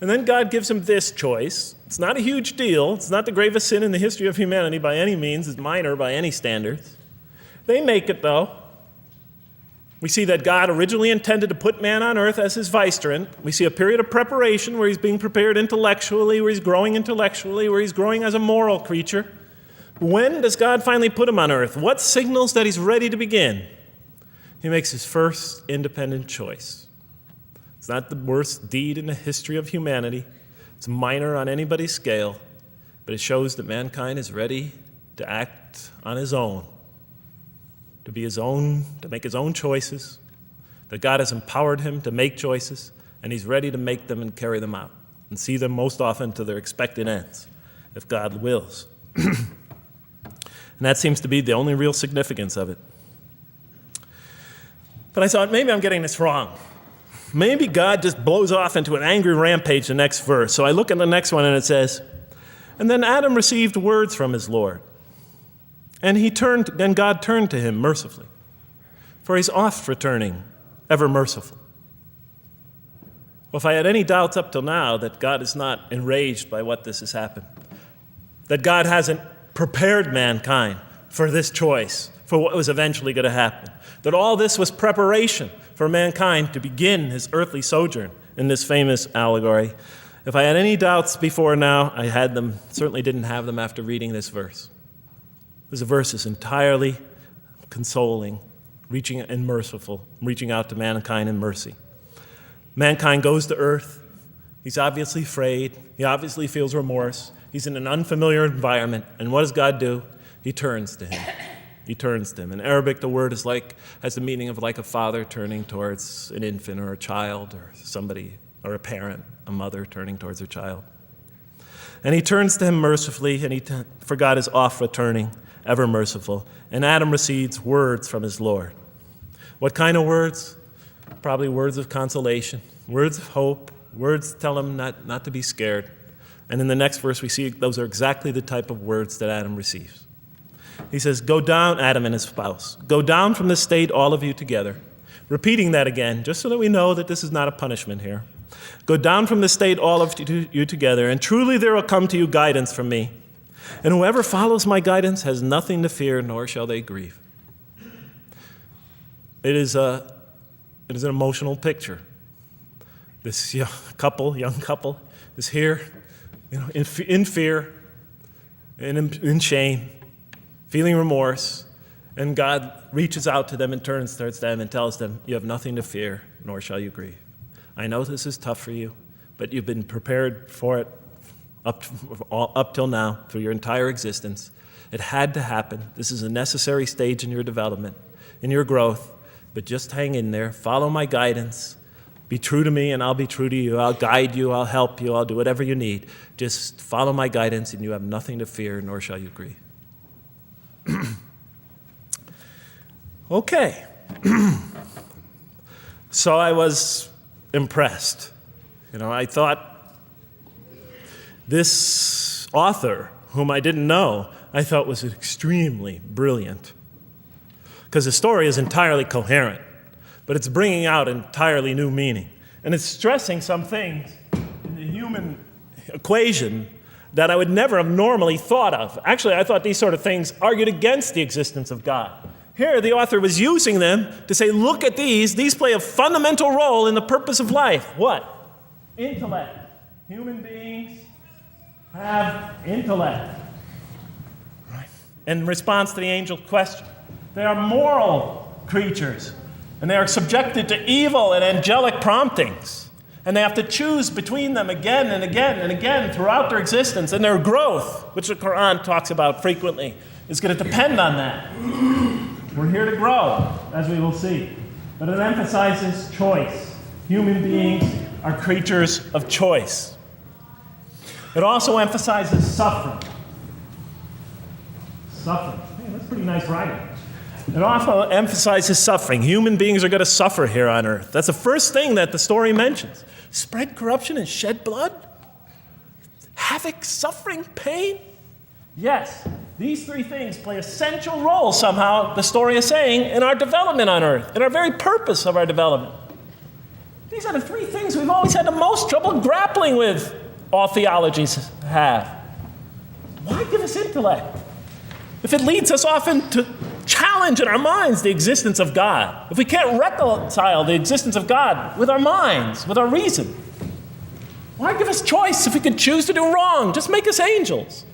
And then God gives him this choice. It's not a huge deal. It's not the gravest sin in the history of humanity by any means. It's minor by any standards. They make it, though. We see that God originally intended to put man on earth as his vicegerent. We see a period of preparation where he's being prepared intellectually, where he's growing as a moral creature. When does God finally put him on earth? What signals that he's ready to begin? He makes his first independent choice. It's not the worst deed in the history of humanity. It's minor on anybody's scale, but it shows that mankind is ready to act on his own, to be his own, to make his own choices, that God has empowered him to make choices, and he's ready to make them and carry them out and see them most often to their expected ends, if God wills. And that seems to be the only real significance of it. But I thought, maybe I'm getting this wrong. Maybe God just blows off into an angry rampage the next verse. So I look at the next one and it says, and then Adam received words from his Lord. And then God turned to him mercifully, for he's oft returning, ever merciful. Well, if I had any doubts up till now that God is not enraged by what this has happened, that God hasn't prepared mankind for this choice, for what was eventually going to happen, that all this was preparation for mankind to begin his earthly sojourn in this famous allegory. If I had any doubts before now, I had them, certainly didn't have them after reading this verse. This verse is entirely consoling, reaching and merciful, reaching out to mankind in mercy. Mankind goes to earth. He's obviously afraid. He obviously feels remorse. He's in an unfamiliar environment. And what does God do? He turns to him. He turns to him. In Arabic, the word has the meaning of like a father turning towards an infant or a child or somebody, or a parent, a mother turning towards her child. And he turns to him mercifully, for God is oft returning, ever merciful. And Adam receives words from his Lord. What kind of words? Probably words of consolation, words of hope, words tell him not to be scared. And in the next verse, we see those are exactly the type of words that Adam receives. He says, go down, Adam and his spouse. Go down from this state, all of you together. Repeating that again, just so that we know that this is not a punishment here. Go down from this state, all of you together, and truly there will come to you guidance from me. And whoever follows my guidance has nothing to fear, nor shall they grieve. It is an emotional picture. This young couple is here, in fear and in shame, feeling remorse, and God reaches out to them and turns towards them and tells them, you have nothing to fear, nor shall you grieve. I know this is tough for you, but you've been prepared for it up till now, through your entire existence. It had to happen. This is a necessary stage in your development, in your growth, but just hang in there, follow my guidance, be true to me and I'll be true to you. I'll guide you, I'll help you, I'll do whatever you need. Just follow my guidance and you have nothing to fear, nor shall you grieve. Okay. So I was impressed. I thought this author, whom I didn't know, I thought was extremely brilliant. Because the story is entirely coherent, but it's bringing out entirely new meaning. And it's stressing some things in the human equation that I would never have normally thought of. Actually, I thought these sort of things argued against the existence of God. Here, the author was using them to say, look at these. These play a fundamental role in the purpose of life. What? Intellect. Human beings have intellect. Right. In response to the angel's question, they are moral creatures, and they are subjected to evil and angelic promptings. And they have to choose between them again and again and again throughout their existence. And their growth, which the Quran talks about frequently, is going to depend on that. We're here to grow, as we will see. But it emphasizes choice. Human beings are creatures of choice. It also emphasizes suffering. Suffering. Hey, that's pretty nice writing. It also emphasizes suffering. Human beings are going to suffer here on earth. That's the first thing that the story mentions. Spread corruption and shed blood? Havoc, suffering, pain? Yes, these three things play essential roles somehow, the story is saying, in our development on earth, in our very purpose of our development. These are the three things we've always had the most trouble grappling with, all theologies have. Why give us intellect if it leads us often to challenge in our minds the existence of God? If we can't reconcile the existence of God with our minds, with our reason, why give us choice if we could choose to do wrong? Just make us angels.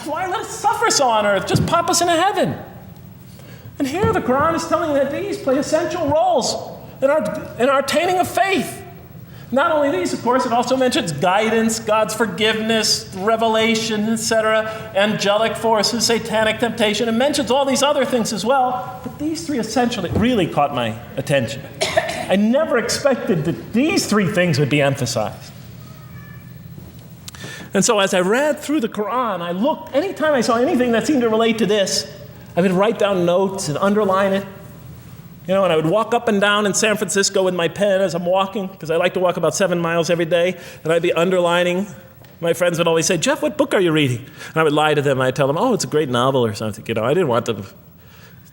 Why let us suffer so on earth? Just pop us into heaven. And here the Quran is telling that these play essential roles in our attaining of faith. Not only these, of course, it also mentions guidance, God's forgiveness, revelation, etc., angelic forces, satanic temptation. It mentions all these other things as well, but these three essentially really caught my attention. I never expected that these three things would be emphasized. And so as I read through the Quran, I looked, anytime I saw anything that seemed to relate to this, I would write down notes and underline it. And I would walk up and down in San Francisco with my pen as I'm walking, because I like to walk about 7 miles every day, and I'd be underlining. My friends would always say, "Jeff, what book are you reading?" And I would lie to them. I'd tell them, "Oh, it's a great novel or something." I didn't want them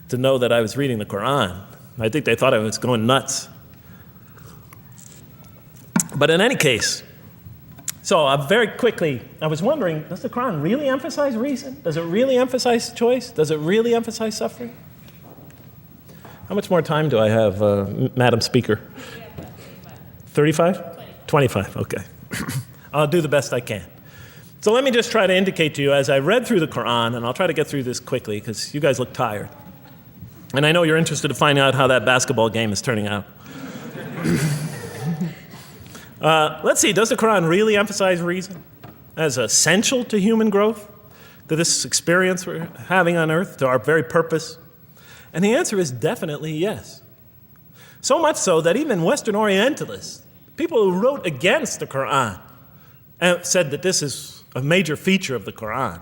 to know that I was reading the Quran. I think they thought I was going nuts. But in any case, so very quickly, I was wondering, does the Quran really emphasize reason? Does it really emphasize choice? Does it really emphasize suffering? How much more time do I have, Madam Speaker? 35? 25, okay. I'll do the best I can. So let me just try to indicate to you, as I read through the Quran, and I'll try to get through this quickly because you guys look tired. And I know you're interested to find out how that basketball game is turning out. Let's see, does the Quran really emphasize reason as essential to human growth, to this experience we're having on earth, to our very purpose? And the answer is definitely yes. So much so that even Western Orientalists, people who wrote against the Quran, said that this is a major feature of the Quran,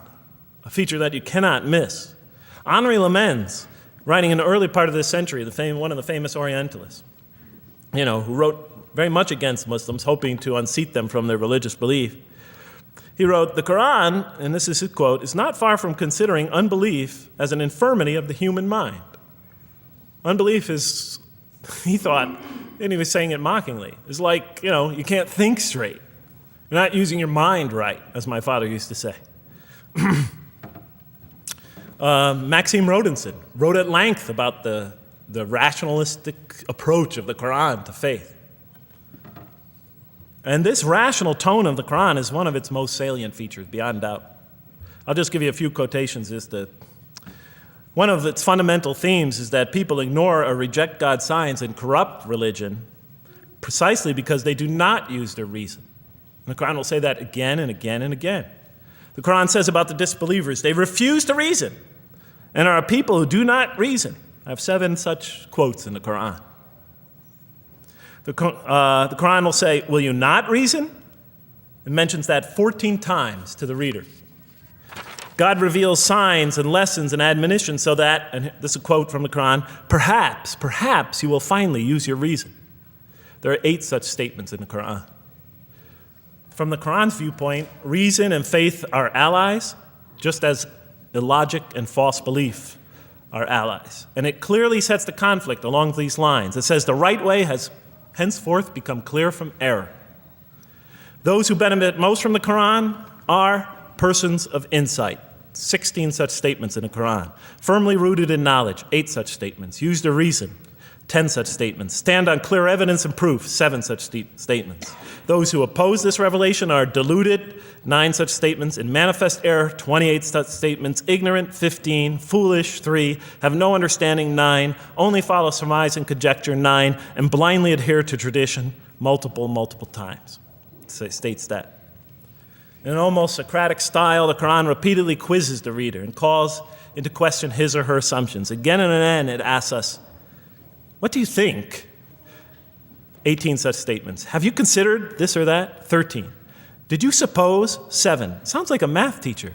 a feature that you cannot miss. Henri Lamens, writing in the early part of this century, one of the famous Orientalists, who wrote very much against Muslims, hoping to unseat them from their religious belief. He wrote, "The Quran," and this is his quote, "is not far from considering unbelief as an infirmity of the human mind." Unbelief is, he thought, and he was saying it mockingly, is like, you can't think straight. You're not using your mind right, as my father used to say. Maxime Rodinson wrote at length about the rationalistic approach of the Quran to faith. And this rational tone of the Quran is one of its most salient features, beyond doubt. I'll just give you a few quotations. One of its fundamental themes is that people ignore or reject God's signs and corrupt religion precisely because they do not use their reason. And the Quran will say that again and again and again. The Quran says about the disbelievers, they refuse to reason and are a people who do not reason. I have 7 such quotes in the Quran. The Quran will say, "Will you not reason?" It mentions that 14 times to the reader. God reveals signs and lessons and admonitions so that, and this is a quote from the Quran, perhaps you will finally use your reason. There are 8 such statements in the Quran. From the Quran's viewpoint, reason and faith are allies, just as illogic and false belief are allies. And it clearly sets the conflict along these lines. It says the right way has henceforth become clear from error. Those who benefit most from the Quran are persons of insight. 16 such statements in the Quran. Firmly rooted in knowledge, 8 such statements. Use their reason, 10 such statements. Stand on clear evidence and proof, 7 such statements. Those who oppose this revelation are deluded, 9 such statements. In manifest error, 28 such statements. Ignorant, 15. Foolish, 3. Have no understanding, 9. Only follow surmise and conjecture, 9. And blindly adhere to tradition, multiple times. It states that. In an almost Socratic style, the Quran repeatedly quizzes the reader and calls into question his or her assumptions. Again and again, it asks us, what do you think? 18 such statements. Have you considered this or that? 13. Did you suppose? 7. Sounds like a math teacher.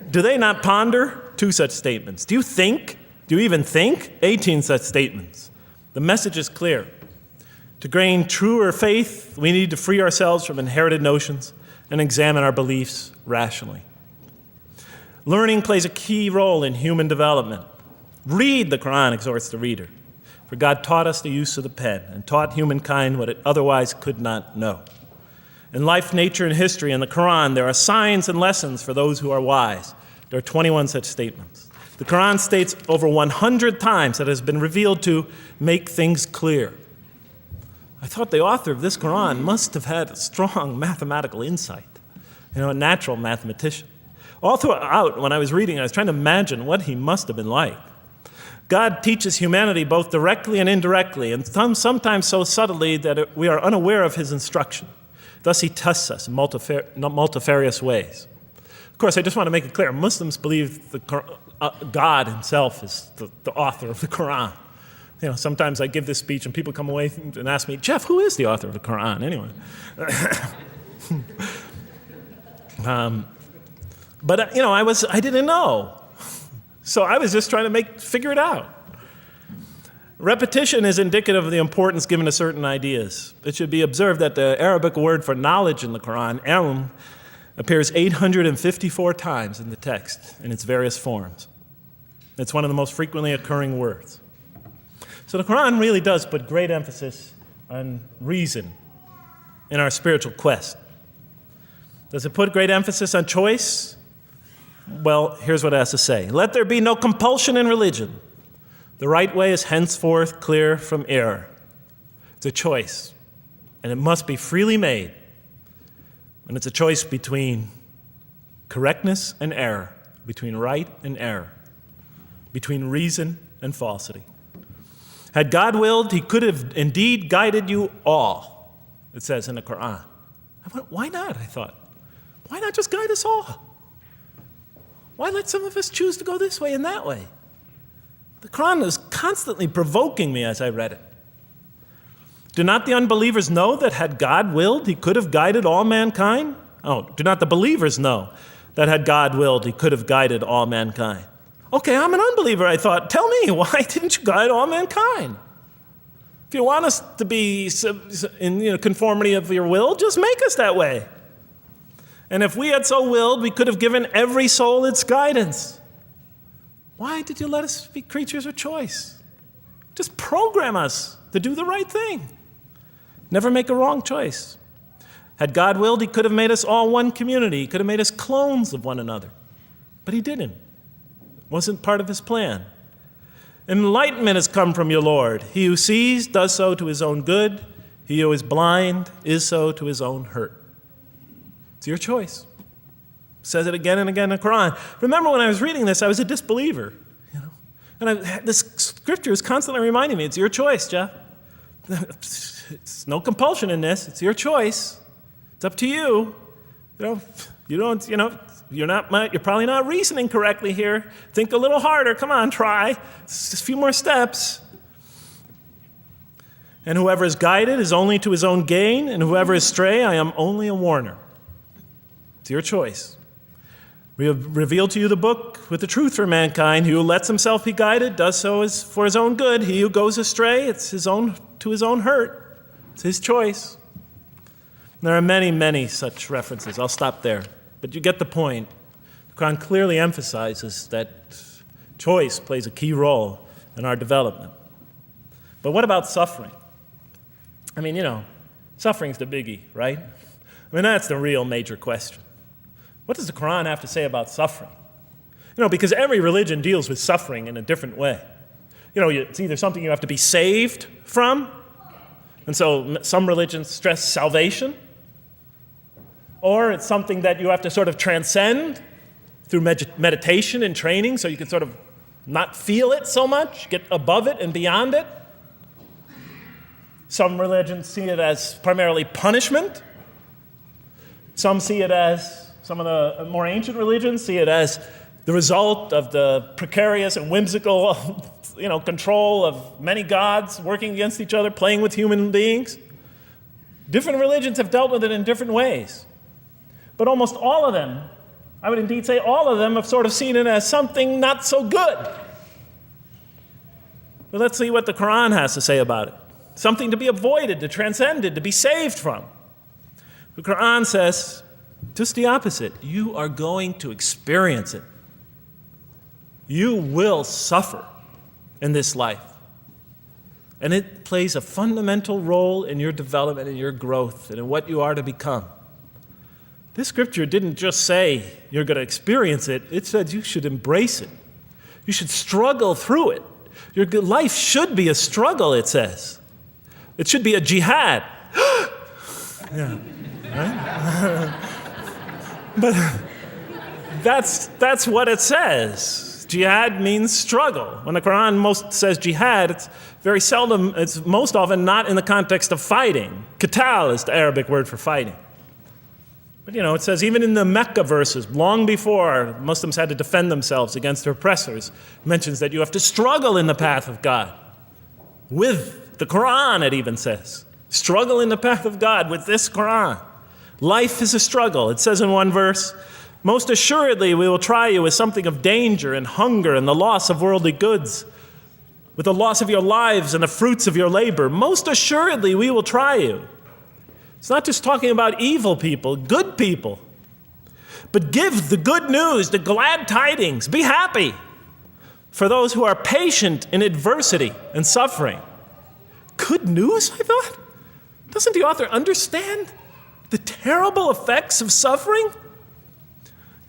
Do they not ponder? 2 such statements. Do you think? Do you even think? 18 such statements. The message is clear. To gain truer faith, we need to free ourselves from inherited notions and examine our beliefs rationally. Learning plays a key role in human development. Read the Quran, exhorts the reader. For God taught us the use of the pen and taught humankind what it otherwise could not know. In life, nature, and history, in the Quran, there are signs and lessons for those who are wise. There are 21 such statements. The Quran states over 100 times that it has been revealed to make things clear. I thought the author of this Quran must have had a strong mathematical insight, a natural mathematician. All throughout, when I was reading, I was trying to imagine what he must have been like. God teaches humanity both directly and indirectly, and sometimes so subtly that we are unaware of his instruction. Thus, he tests us in multifarious ways. Of course, I just want to make it clear, Muslims believe God himself is the author of the Quran. Sometimes I give this speech and people come away and ask me, Jeff, who is the author of the Quran anyway? But I didn't know. So I was just trying to figure it out. Repetition is indicative of the importance given to certain ideas. It should be observed that the Arabic word for knowledge in the Quran, ilm, appears 854 times in the text in its various forms. It's one of the most frequently occurring words. So the Quran really does put great emphasis on reason in our spiritual quest. Does it put great emphasis on choice? Well, here's what it has to say. Let there be no compulsion in religion. The right way is henceforth clear from error. It's a choice, and it must be freely made. And it's a choice between correctness and error, between right and error, between reason and falsity. Had God willed, he could have indeed guided you all, it says in the Quran. I went, why not, I thought. Why not just guide us all? Why let some of us choose to go this way and that way? The Quran was constantly provoking me as I read it. Do not the unbelievers know that had God willed, he could have guided all mankind? Oh, do not the believers know that had God willed, he could have guided all mankind? Okay, I'm an unbeliever, I thought. Tell me, why didn't you guide all mankind? If you want us to be in conformity of your will, just make us that way. And if we had so willed, we could have given every soul its guidance. Why did you let us be creatures of choice? Just program us to do the right thing. Never make a wrong choice. Had God willed, he could have made us all one community. He could have made us clones of one another. But he didn't. It wasn't part of his plan. Enlightenment has come from your Lord. He who sees does so to his own good. He who is blind is so to his own hurt. It's your choice. It says it again and again in the Quran. Remember when I was reading this, I was a disbeliever. And this scripture is constantly reminding me, it's your choice, Jeff. It's no compulsion in this. It's your choice. It's up to you. You're probably not reasoning correctly here. Think a little harder. Come on, try. It's just a few more steps. And whoever is guided is only to his own gain, and whoever is stray, I am only a warner. It's your choice. We have revealed to you the book with the truth for mankind. He who lets himself be guided does so for his own good. He who goes astray, it's to his own hurt. It's his choice. There are many, many such references. I'll stop there. But you get the point. The Quran clearly emphasizes that choice plays a key role in our development. But what about suffering? Suffering's the biggie, right? That's the real major question. What does the Quran have to say about suffering? Because every religion deals with suffering in a different way. It's either something you have to be saved from, and so some religions stress salvation, or it's something that you have to sort of transcend through meditation and training so you can sort of not feel it so much, get above it and beyond it. Some religions see it as primarily punishment. Some of the more ancient religions see it as the result of the precarious and whimsical, control of many gods working against each other, playing with human beings. Different religions have dealt with it in different ways. But almost all of them, I would indeed say all of them, have sort of seen it as something not so good. But let's see what the Quran has to say about it. Something to be avoided, to transcended, to be saved from. The Quran says just the opposite. You are going to experience it. You will suffer in this life. And it plays a fundamental role in your development and your growth and in what you are to become. This scripture didn't just say you're going to experience it. It said you should embrace it. You should struggle through it. Your life should be a struggle, it says. It should be a jihad. Yeah, right? But that's what it says. Jihad means struggle. When the Quran most says jihad, it's very seldom, it's most often not in the context of fighting. Qital is the Arabic word for fighting. But it says even in the Mecca verses, long before Muslims had to defend themselves against their oppressors, it mentions that you have to struggle in the path of God. With the Quran, it even says. Struggle in the path of God with this Quran. Life is a struggle. It says in one verse, most assuredly we will try you with something of danger and hunger and the loss of worldly goods, with the loss of your lives and the fruits of your labor. Most assuredly we will try you. It's not just talking about evil people, good people. But give the good news, the glad tidings. Be happy for those who are patient in adversity and suffering. Good news, I thought? Doesn't the author understand the terrible effects of suffering?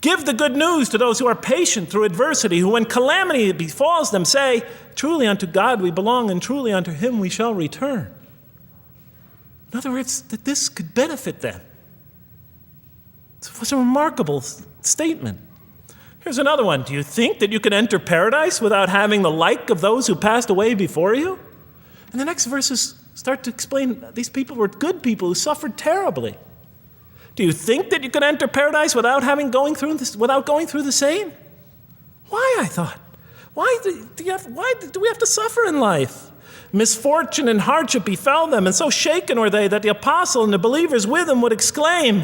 Give the good news to those who are patient through adversity, who when calamity befalls them say, truly unto God we belong and truly unto him we shall return. In other words, that this could benefit them. It was a remarkable statement. Here's another one. Do you think that you can enter paradise without having the like of those who passed away before you? And the next verses start to explain these people were good people who suffered terribly. Do you think that you can enter paradise without going through the same? Why, I thought? Why do we have to suffer in life? Misfortune and hardship befell them, and so shaken were they that the apostle and the believers with him would exclaim,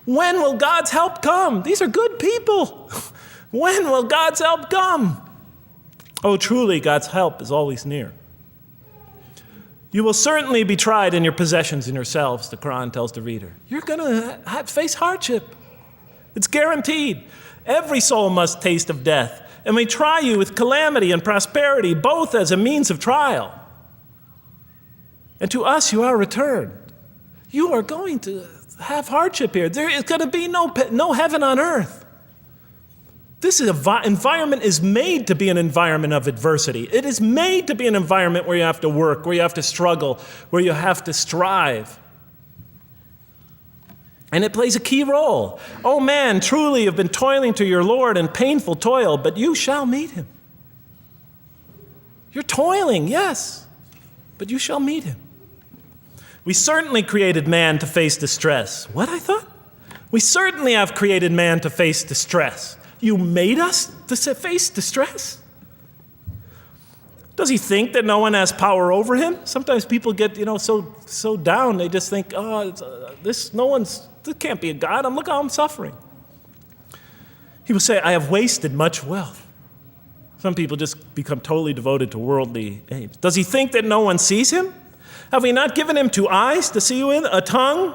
when will God's help come? These are good people. When will God's help come? Oh, truly, God's help is always near. You will certainly be tried in your possessions and yourselves, the Quran tells the reader. You're going to face hardship. It's guaranteed. Every soul must taste of death, and we try you with calamity and prosperity, both as a means of trial. And to us you are returned. You are going to have hardship here. There is going to be no heaven on earth. This environment is made to be an environment of adversity. It is made to be an environment where you have to work, where you have to struggle, where you have to strive. And it plays a key role. Oh man, truly you've been toiling to your Lord in painful toil, but you shall meet him. You're toiling, yes, but you shall meet him. We certainly created man to face distress. What, I thought? We certainly have created man to face distress. You made us to face distress? Does he think that no one has power over him? Sometimes people get, so down. They just think, this can't be a God. Look how I'm suffering. He will say, I have wasted much wealth. Some people just become totally devoted to worldly aims. Does he think that no one sees him? Have we not given him 2 eyes to see with, a tongue,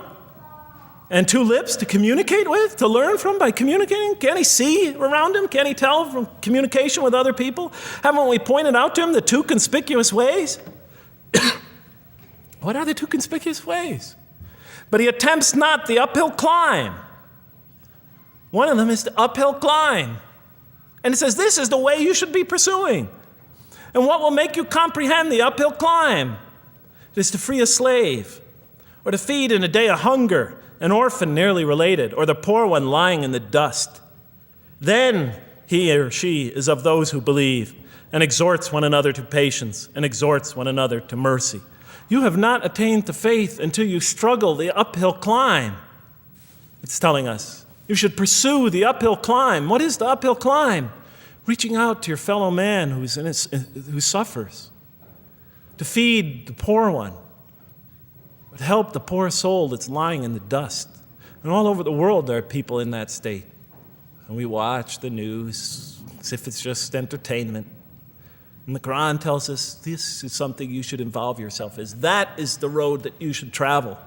and 2 lips to communicate with, to learn from by communicating? Can't he see around him? Can't he tell from communication with other people? Haven't we pointed out to him the 2 conspicuous ways? What are the 2 conspicuous ways? But he attempts not the uphill climb. One of them is the uphill climb. And it says this is the way you should be pursuing. And what will make you comprehend the uphill climb? It is to free a slave, or to feed in a day of hunger, an orphan nearly related, or the poor one lying in the dust. Then he or she is of those who believe, and exhorts one another to patience, and exhorts one another to mercy. You have not attained to faith until you struggle the uphill climb. It's telling us you should pursue the uphill climb. What is the uphill climb? Reaching out to your fellow man who suffers. To feed the poor one, but help the poor soul that's lying in the dust. And all over the world there are people in that state. And we watch the news as if it's just entertainment. And the Quran tells us this is something you should involve yourself in. That is the road that you should travel.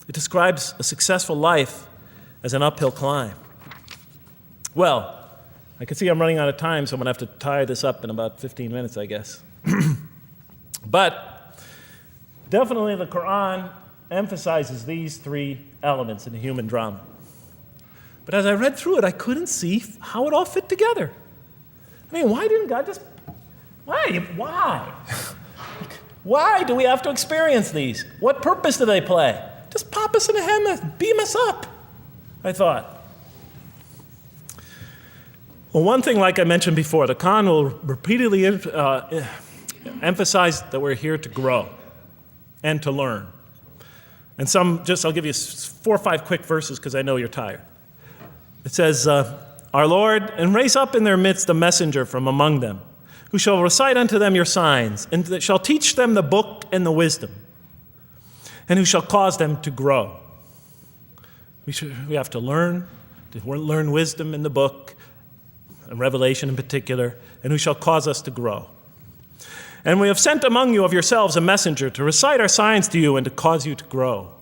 It describes a successful life as an uphill climb. Well, I can see I'm running out of time, so I'm going to have to tie this up in about 15 minutes, I guess. But definitely the Quran emphasizes these three elements in the human drama. But as I read through it, I couldn't see how it all fit together. I mean, why didn't God just, why? Why do we have to experience these? What purpose do they play? Just pop us in a helmet, beam us up, I thought. Well, one thing, like I mentioned before, the Quran will repeatedly emphasize that we're here to grow and to learn. And I'll give you 4 or 5 quick verses because I know you're tired. It says, Our Lord, and raise up in their midst a messenger from among them, who shall recite unto them your signs, and that shall teach them the book and the wisdom, and who shall cause them to grow. We have to learn wisdom in the book, and Revelation in particular, and who shall cause us to grow. And we have sent among you of yourselves a messenger to recite our signs to you and to cause you to grow.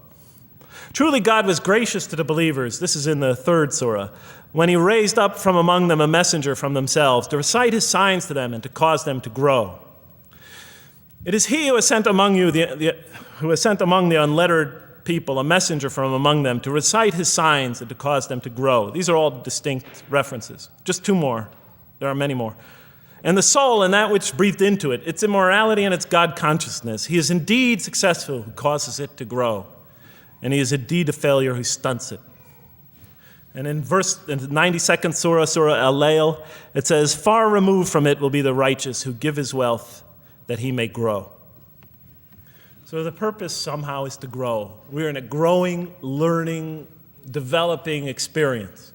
Truly God was gracious to the believers, this is in the 3rd surah, when he raised up from among them a messenger from themselves to recite his signs to them and to cause them to grow. It is he who has sent among you who has sent among the unlettered people a messenger from among them to recite his signs and to cause them to grow. These are all distinct references. Just 2 more. There are many more. And the soul and that which breathed into it, its immorality and its God consciousness. He is indeed successful who causes it to grow. And he is indeed a failure who stunts it. And in the 92nd surah, Surah Al-Layl, it says, Far removed from it will be the righteous who give his wealth that he may grow. So the purpose somehow is to grow. We're in a growing, learning, developing experience.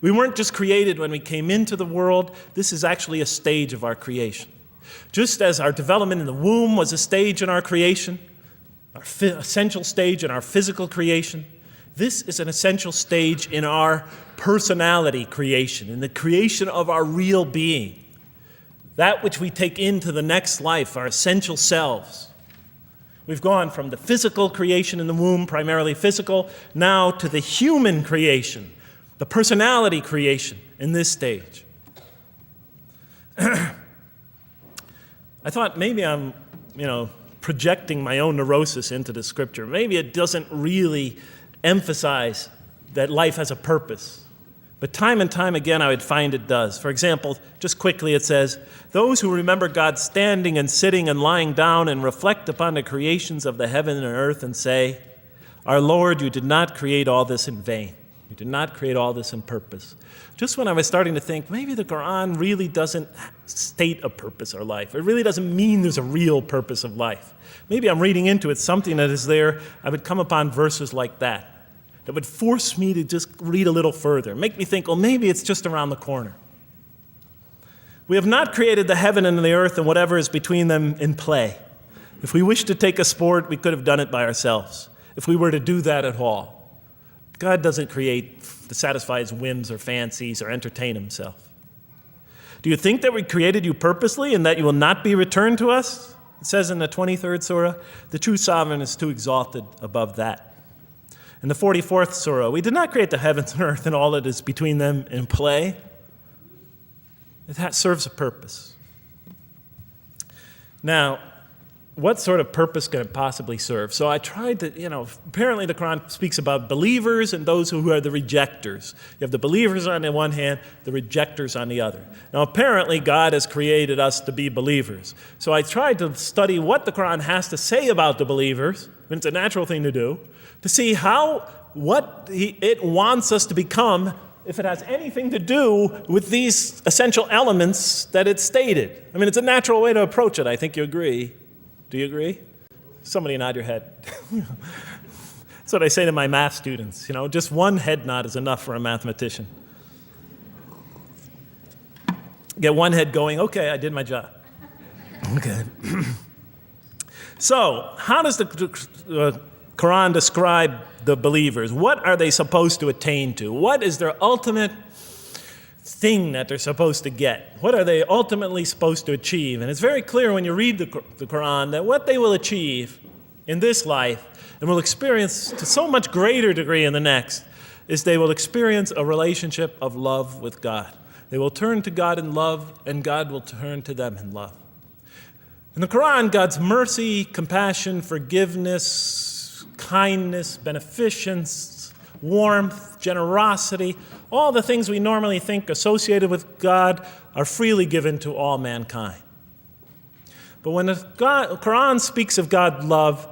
We weren't just created when we came into the world. This is actually a stage of our creation. Just as our development in the womb was a stage in our creation, our essential stage in our physical creation, this is an essential stage in our personality creation, in the creation of our real being, that which we take into the next life, our essential selves. We've gone from the physical creation in the womb, primarily physical, now to the human creation, the personality creation in this stage. I thought maybe I'm, projecting my own neurosis into the scripture. Maybe it doesn't really emphasize that life has a purpose. But time and time again, I would find it does. For example, just quickly it says, those who remember God standing and sitting and lying down and reflect upon the creations of the heaven and earth and say, Our Lord, you did not create all this in vain. You did not create all this in purpose. Just when I was starting to think, maybe the Quran really doesn't state a purpose of life. It really doesn't mean there's a real purpose of life. Maybe I'm reading into it something that is there. I would come upon verses like that would force me to just read a little further, make me think, well, maybe it's just around the corner. We have not created the heaven and the earth and whatever is between them in play. If we wished to take a sport, we could have done it by ourselves, if we were to do that at all. God doesn't create to satisfy his whims or fancies or entertain himself. Do you think that we created you purposely and that you will not be returned to us? It says in the 23rd surah, the true sovereign is too exalted above that. In the 44th surah, we did not create the heavens and earth and all that is between them in play. That serves a purpose. Now, what sort of purpose can it possibly serve? So I tried to, apparently the Quran speaks about believers and those who are the rejectors. You have the believers on the one hand, the rejectors on the other. Now, apparently God has created us to be believers. So I tried to study what the Quran has to say about the believers, and it's a natural thing to do, to see what it wants us to become, if it has anything to do with these essential elements that it stated. I mean, it's a natural way to approach it. I think you agree. Do you agree? Somebody nod your head. That's what I say to my math students. Just one head nod is enough for a mathematician. Get one head going, okay, I did my job. Okay. So, how does the Quran describe the believers? What are they supposed to attain to? What is their ultimate thing that they're supposed to get? What are they ultimately supposed to achieve? And it's very clear when you read the Quran that what they will achieve in this life and will experience to so much greater degree in the next is they will experience a relationship of love with God. They will turn to God in love, and God will turn to them in love. In the Quran, God's mercy, compassion, forgiveness, kindness, beneficence, warmth, generosity, all the things we normally think associated with God are freely given to all mankind. But when the Quran speaks of God's love,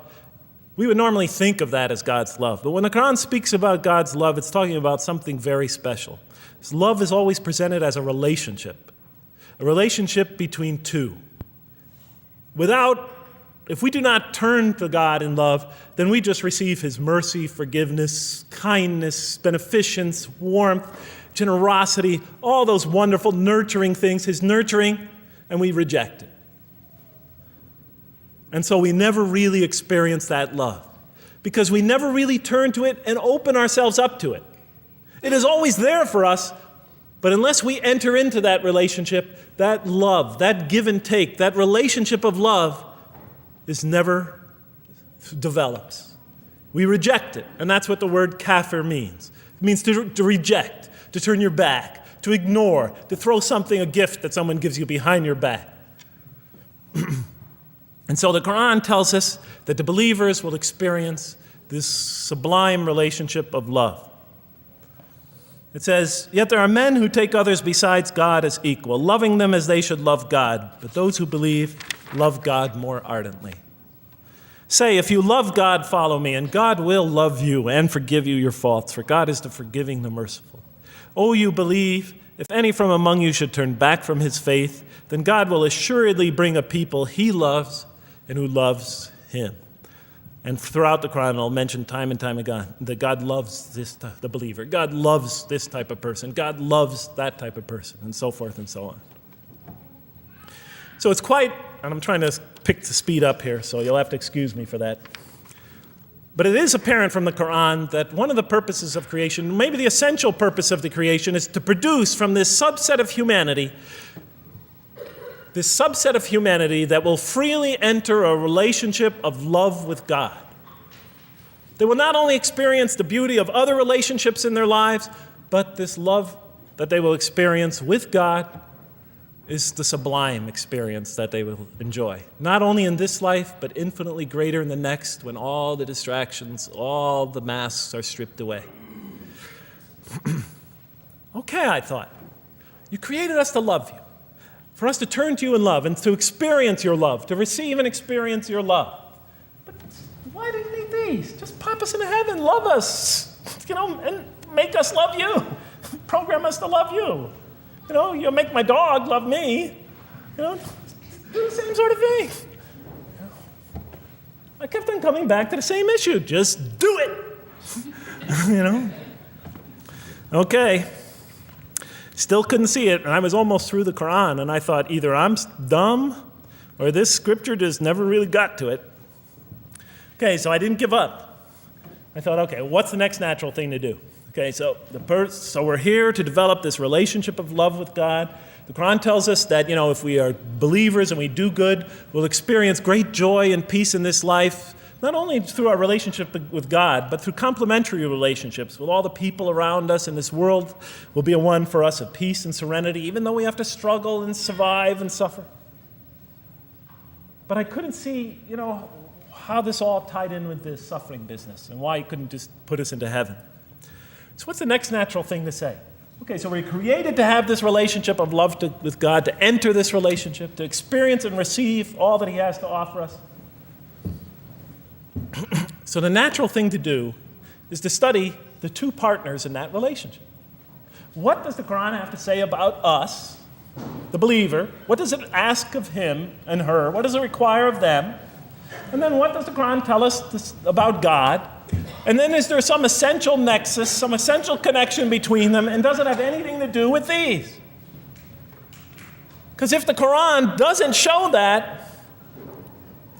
we would normally think of that as God's love. But when the Quran speaks about God's love, it's talking about something very special. His love is always presented as a relationship between two. If we do not turn to God in love, then we just receive His mercy, forgiveness, kindness, beneficence, warmth, generosity, all those wonderful nurturing things, His nurturing, and we reject it. And so we never really experience that love because we never really turn to it and open ourselves up to it. It is always there for us, but unless we enter into that relationship, that love, that give and take, that relationship of love is never develops. We reject it, and that's what the word kafir means. It means to reject, to turn your back, to ignore, to throw a gift that someone gives you behind your back. And so the Quran tells us that the believers will experience this sublime relationship of love. It says, "Yet there are men who take others besides God as equal, loving them as they should love God, but those who believe love God more ardently. Say, if you love God, follow me, and God will love you and forgive you your faults, for God is the forgiving, the merciful. O you believe, if any from among you should turn back from his faith, then God will assuredly bring a people he loves and who loves him." And throughout the Quran, I'll mention time and time again that God loves the believer. God loves this type of person. God loves that type of person, and so forth and so on. So it's quite, and I'm trying to pick the speed up here, so you'll have to excuse me for that. But it is apparent from the Quran that one of the purposes of creation, maybe the essential purpose of the creation, is to produce from this subset of humanity that will freely enter a relationship of love with God. They will not only experience the beauty of other relationships in their lives, but this love that they will experience with God is the sublime experience that they will enjoy. Not only in this life, but infinitely greater in the next, when all the distractions, all the masks are stripped away. Okay, I thought, you created us to love you, for us to turn to you in love and to experience your love, to receive and experience your love. But why do you need these? Just pop us into heaven, love us, and make us love you. Program us to love you. You'll make my dog love me. Do the same sort of thing. I kept on coming back to the same issue. Just do it. Okay. Still couldn't see it, and I was almost through the Quran, and I thought either I'm dumb or this scripture just never really got to it. Okay, so I didn't give up. I thought, okay, what's the next natural thing to do? Okay, so we're here to develop this relationship of love with God. The Quran tells us that, if we are believers and we do good, we'll experience great joy and peace in this life, not only through our relationship with God, but through complementary relationships with all the people around us in this world will be a one for us of peace and serenity, even though we have to struggle and survive and suffer. But I couldn't see, how this all tied in with this suffering business and why he couldn't just put us into heaven. So what's the next natural thing to say? Okay, so we're created to have this relationship of love with God, to enter this relationship, to experience and receive all that he has to offer us. So the natural thing to do is to study the two partners in that relationship. What does the Quran have to say about us, the believer? What does it ask of him and her? What does it require of them? And then what does the Quran tell us about God? And then is there some essential nexus, some essential connection between them, and does it have anything to do with these? Because if the Quran doesn't show that,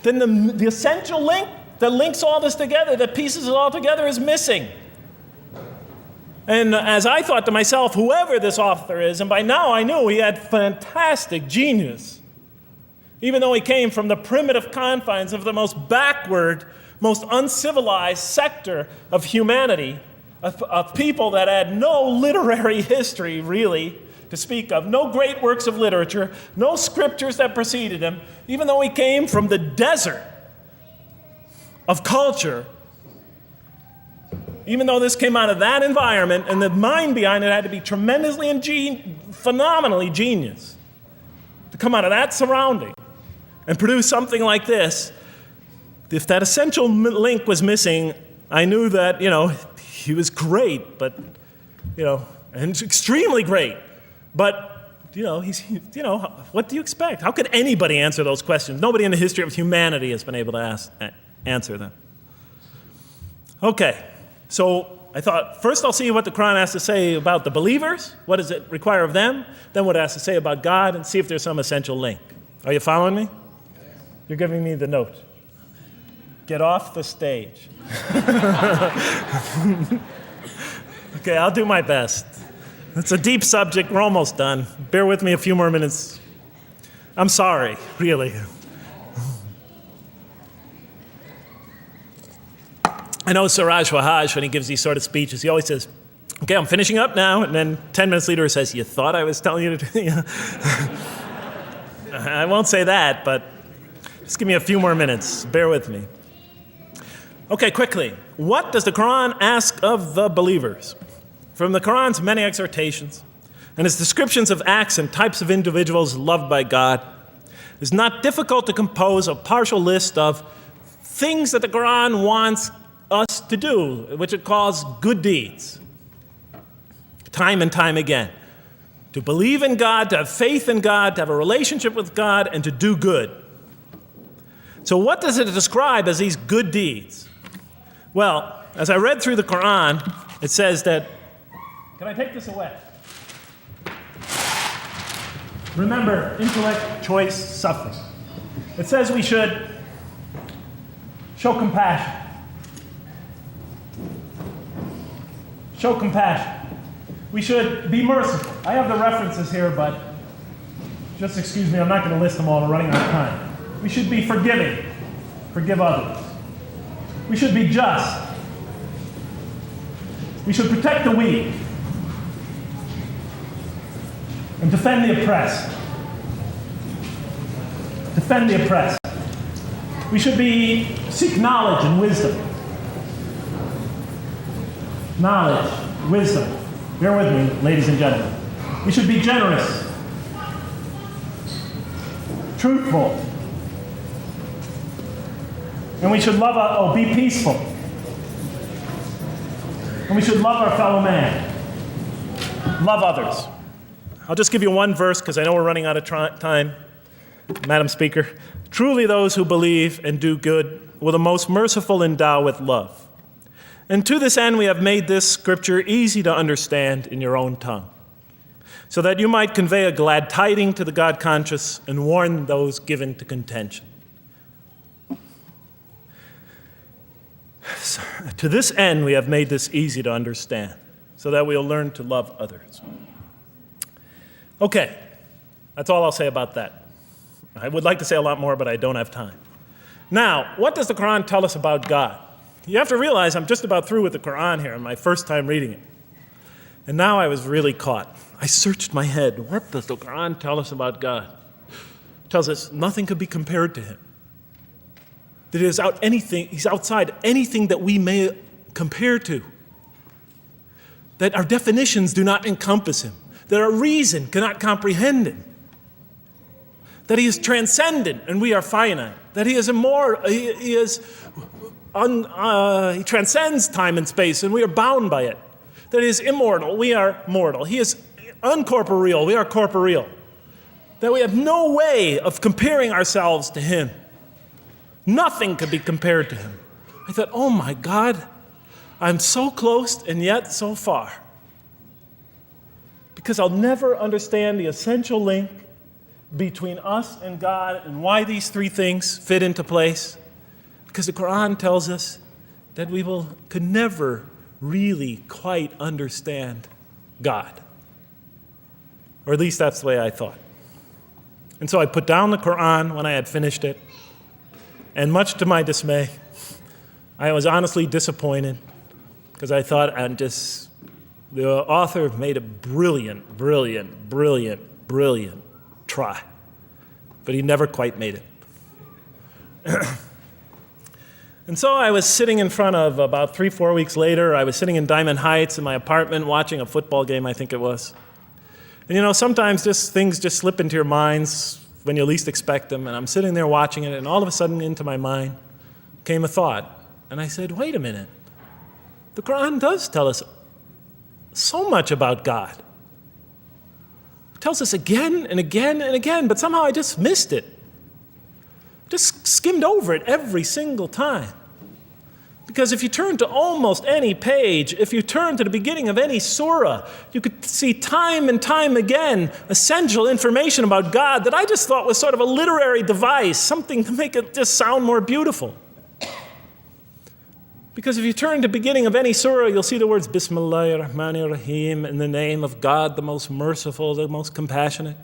then the essential link that links all this together, that pieces it all together, is missing. And as I thought to myself, whoever this author is, and by now I knew he had fantastic genius, even though he came from the primitive confines of the most backward, most uncivilized sector of humanity, of people that had no literary history, really, to speak of, no great works of literature, no scriptures that preceded him, even though he came from the desert of culture. Even though this came out of that environment, and the mind behind it had to be tremendously and phenomenally genius to come out of that surrounding and produce something like this. If that essential link was missing, I knew that, he was great, but, and extremely great. But, what do you expect? How could anybody answer those questions? Nobody in the history of humanity has been able to answer them. Okay. So I thought, first I'll see what the Quran has to say about the believers. What does it require of them? Then what it has to say about God, and see if there's some essential link. Are you following me? You're giving me the note. Get off the stage. Okay, I'll do my best. It's a deep subject. We're almost done. Bear with me a few more minutes. I'm sorry, really. I know Siraj Wahhaj, when he gives these sort of speeches, he always says, okay, I'm finishing up now, and then 10 minutes later he says, you thought I was telling you to... I won't say that, but just give me a few more minutes. Bear with me. Okay, quickly. What does the Quran ask of the believers? From the Quran's many exhortations and its descriptions of acts and types of individuals loved by God, it's not difficult to compose a partial list of things that the Quran wants us to do, which it calls good deeds, time and time again. To believe in God, to have faith in God, to have a relationship with God, and to do good. So what does it describe as these good deeds? Well, as I read through the Quran, it says that, can I take this away? Remember, intellect, choice, suffering. It says we should show compassion. Show compassion. We should be merciful. I have the references here, but just excuse me, I'm not going to list them all. We're running out of time. We should be forgiving. Forgive others. We should be just. We should protect the weak and defend the oppressed. Defend the oppressed. We should seek knowledge and wisdom. Knowledge, wisdom. Bear with me, ladies and gentlemen. We should be generous, truthful, and we should be peaceful. And we should love our fellow man. Love others. I'll just give you one verse because I know we're running out of time, Madam Speaker. Truly those who believe and do good will the most merciful endow with love. And to this end we have made this scripture easy to understand in your own tongue, so that you might convey a glad tiding to the God-conscious and warn those given to contention. So, to this end we have made this easy to understand, so that we'll learn to love others. Okay, that's all I'll say about that. I would like to say a lot more, but I don't have time. Now, what does the Quran tell us about God? You have to realize I'm just about through with the Quran here, my first time reading it. And now I was really caught. I searched my head. What does the Quran tell us about God? It tells us nothing could be compared to him. That he's outside anything that we may compare to. That our definitions do not encompass him. That our reason cannot comprehend him. That he is transcendent and we are finite. That he is immortal. He transcends time and space and we are bound by it. That he is immortal, we are mortal. He is uncorporeal, we are corporeal. That we have no way of comparing ourselves to him. Nothing could be compared to him. I thought, oh my God, I'm so close and yet so far. Because I'll never understand the essential link between us and God and why these three things fit into place. Because the Quran tells us that we could never really quite understand God. Or at least that's the way I thought. And so I put down the Quran when I had finished it. And much to my dismay, I was honestly disappointed because I thought The author made a brilliant try, but he never quite made it. And so I was sitting in front of, about 3-4 weeks later, I was sitting in Diamond Heights in my apartment watching a football game, I think it was. And sometimes things just slip into your minds when you least expect them, and I'm sitting there watching it, and all of a sudden into my mind came a thought. And I said, wait a minute. The Quran does tell us so much about God. It tells us again and again and again, but somehow I just missed it. Just skimmed over it every single time. Because if you turn to almost any page, if you turn to the beginning of any surah, you could see time and time again essential information about God that I just thought was sort of a literary device, something to make it just sound more beautiful. Because if you turn to the beginning of any surah, you'll see the words Bismillahir Rahmanir Rahim, in the name of God, the most merciful, the most compassionate.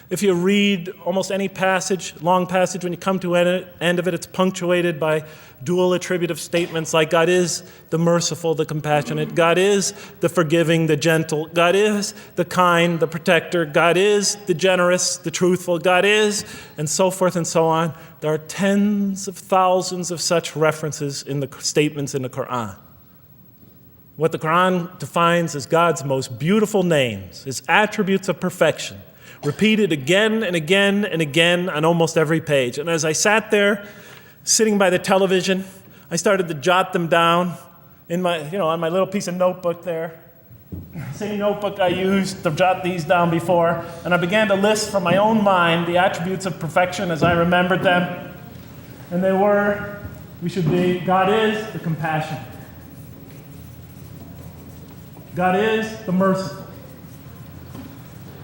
If you read almost any passage, long passage, when you come to the end of it, it's punctuated by dual attributive statements like God is the merciful, the compassionate, God is the forgiving, the gentle, God is the kind, the protector, God is the generous, the truthful, God is, and so forth and so on. There are tens of thousands of such references in the statements in the Quran. What the Quran defines as God's most beautiful names, his attributes of perfection, repeated again and again and again on almost every page. And as I sat there, sitting by the television, I started to jot them down in my, on my little piece of notebook there. Same notebook I used to jot these down before. And I began to list from my own mind the attributes of perfection as I remembered them. And they were, God is the compassionate. God is the merciful.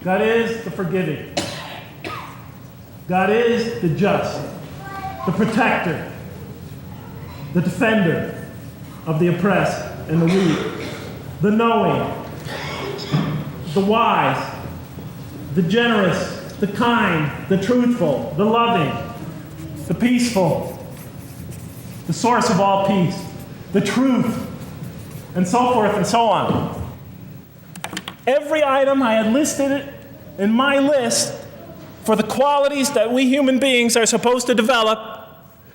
God is the forgiving. God is the just, the protector, the defender of the oppressed and the weak, the knowing, the wise, the generous, the kind, the truthful, the loving, the peaceful, the source of all peace, the truth, and so forth and so on. Every item I had listed in my list for the qualities that we human beings are supposed to develop,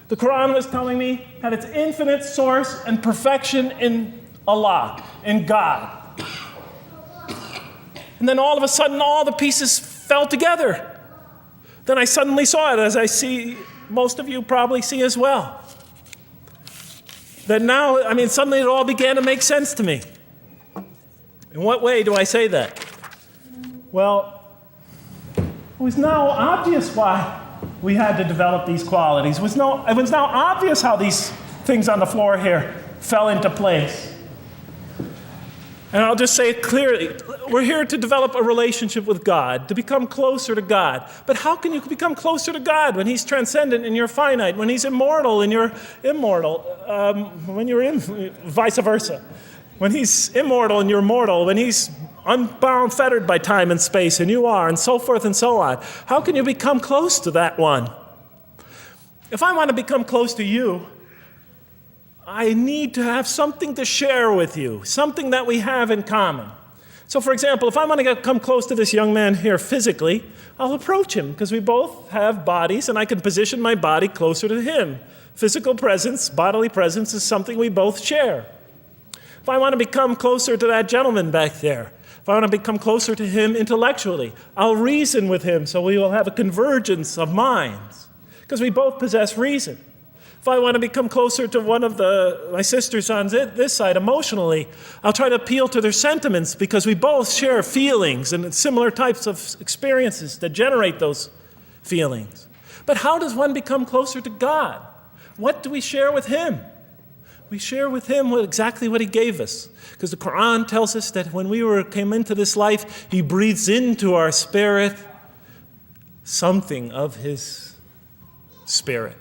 the Quran was telling me had its infinite source and perfection in Allah, in God. And then all of a sudden, all the pieces fell together. Then I suddenly saw it, as I see most of you probably see as well. That now, suddenly it all began to make sense to me. In what way do I say that? Well, it was now obvious why we had to develop these qualities. It was now obvious how these things on the floor here fell into place. And I'll just say it clearly. We're here to develop a relationship with God, to become closer to God. But how can you become closer to God when he's transcendent and you're finite, when he's immortal and you're immortal, vice versa? When he's immortal and you're mortal, when he's unbound, fettered by time and space, and you are, and so forth and so on. How can you become close to that one? If I want to become close to you, I need to have something to share with you, something that we have in common. So, for example, if I want to come close to this young man here physically, I'll approach him because we both have bodies, and I can position my body closer to him. Physical presence, bodily presence is something we both share. If I want to become closer to that gentleman back there, if I want to become closer to him intellectually, I'll reason with him so we will have a convergence of minds because we both possess reason. If I want to become closer to one of my sisters on this side emotionally, I'll try to appeal to their sentiments because we both share feelings and similar types of experiences that generate those feelings. But how does one become closer to God? What do we share with him? We share with him exactly what he gave us. Because the Quran tells us that when we came into this life, he breathes into our spirit something of his spirit.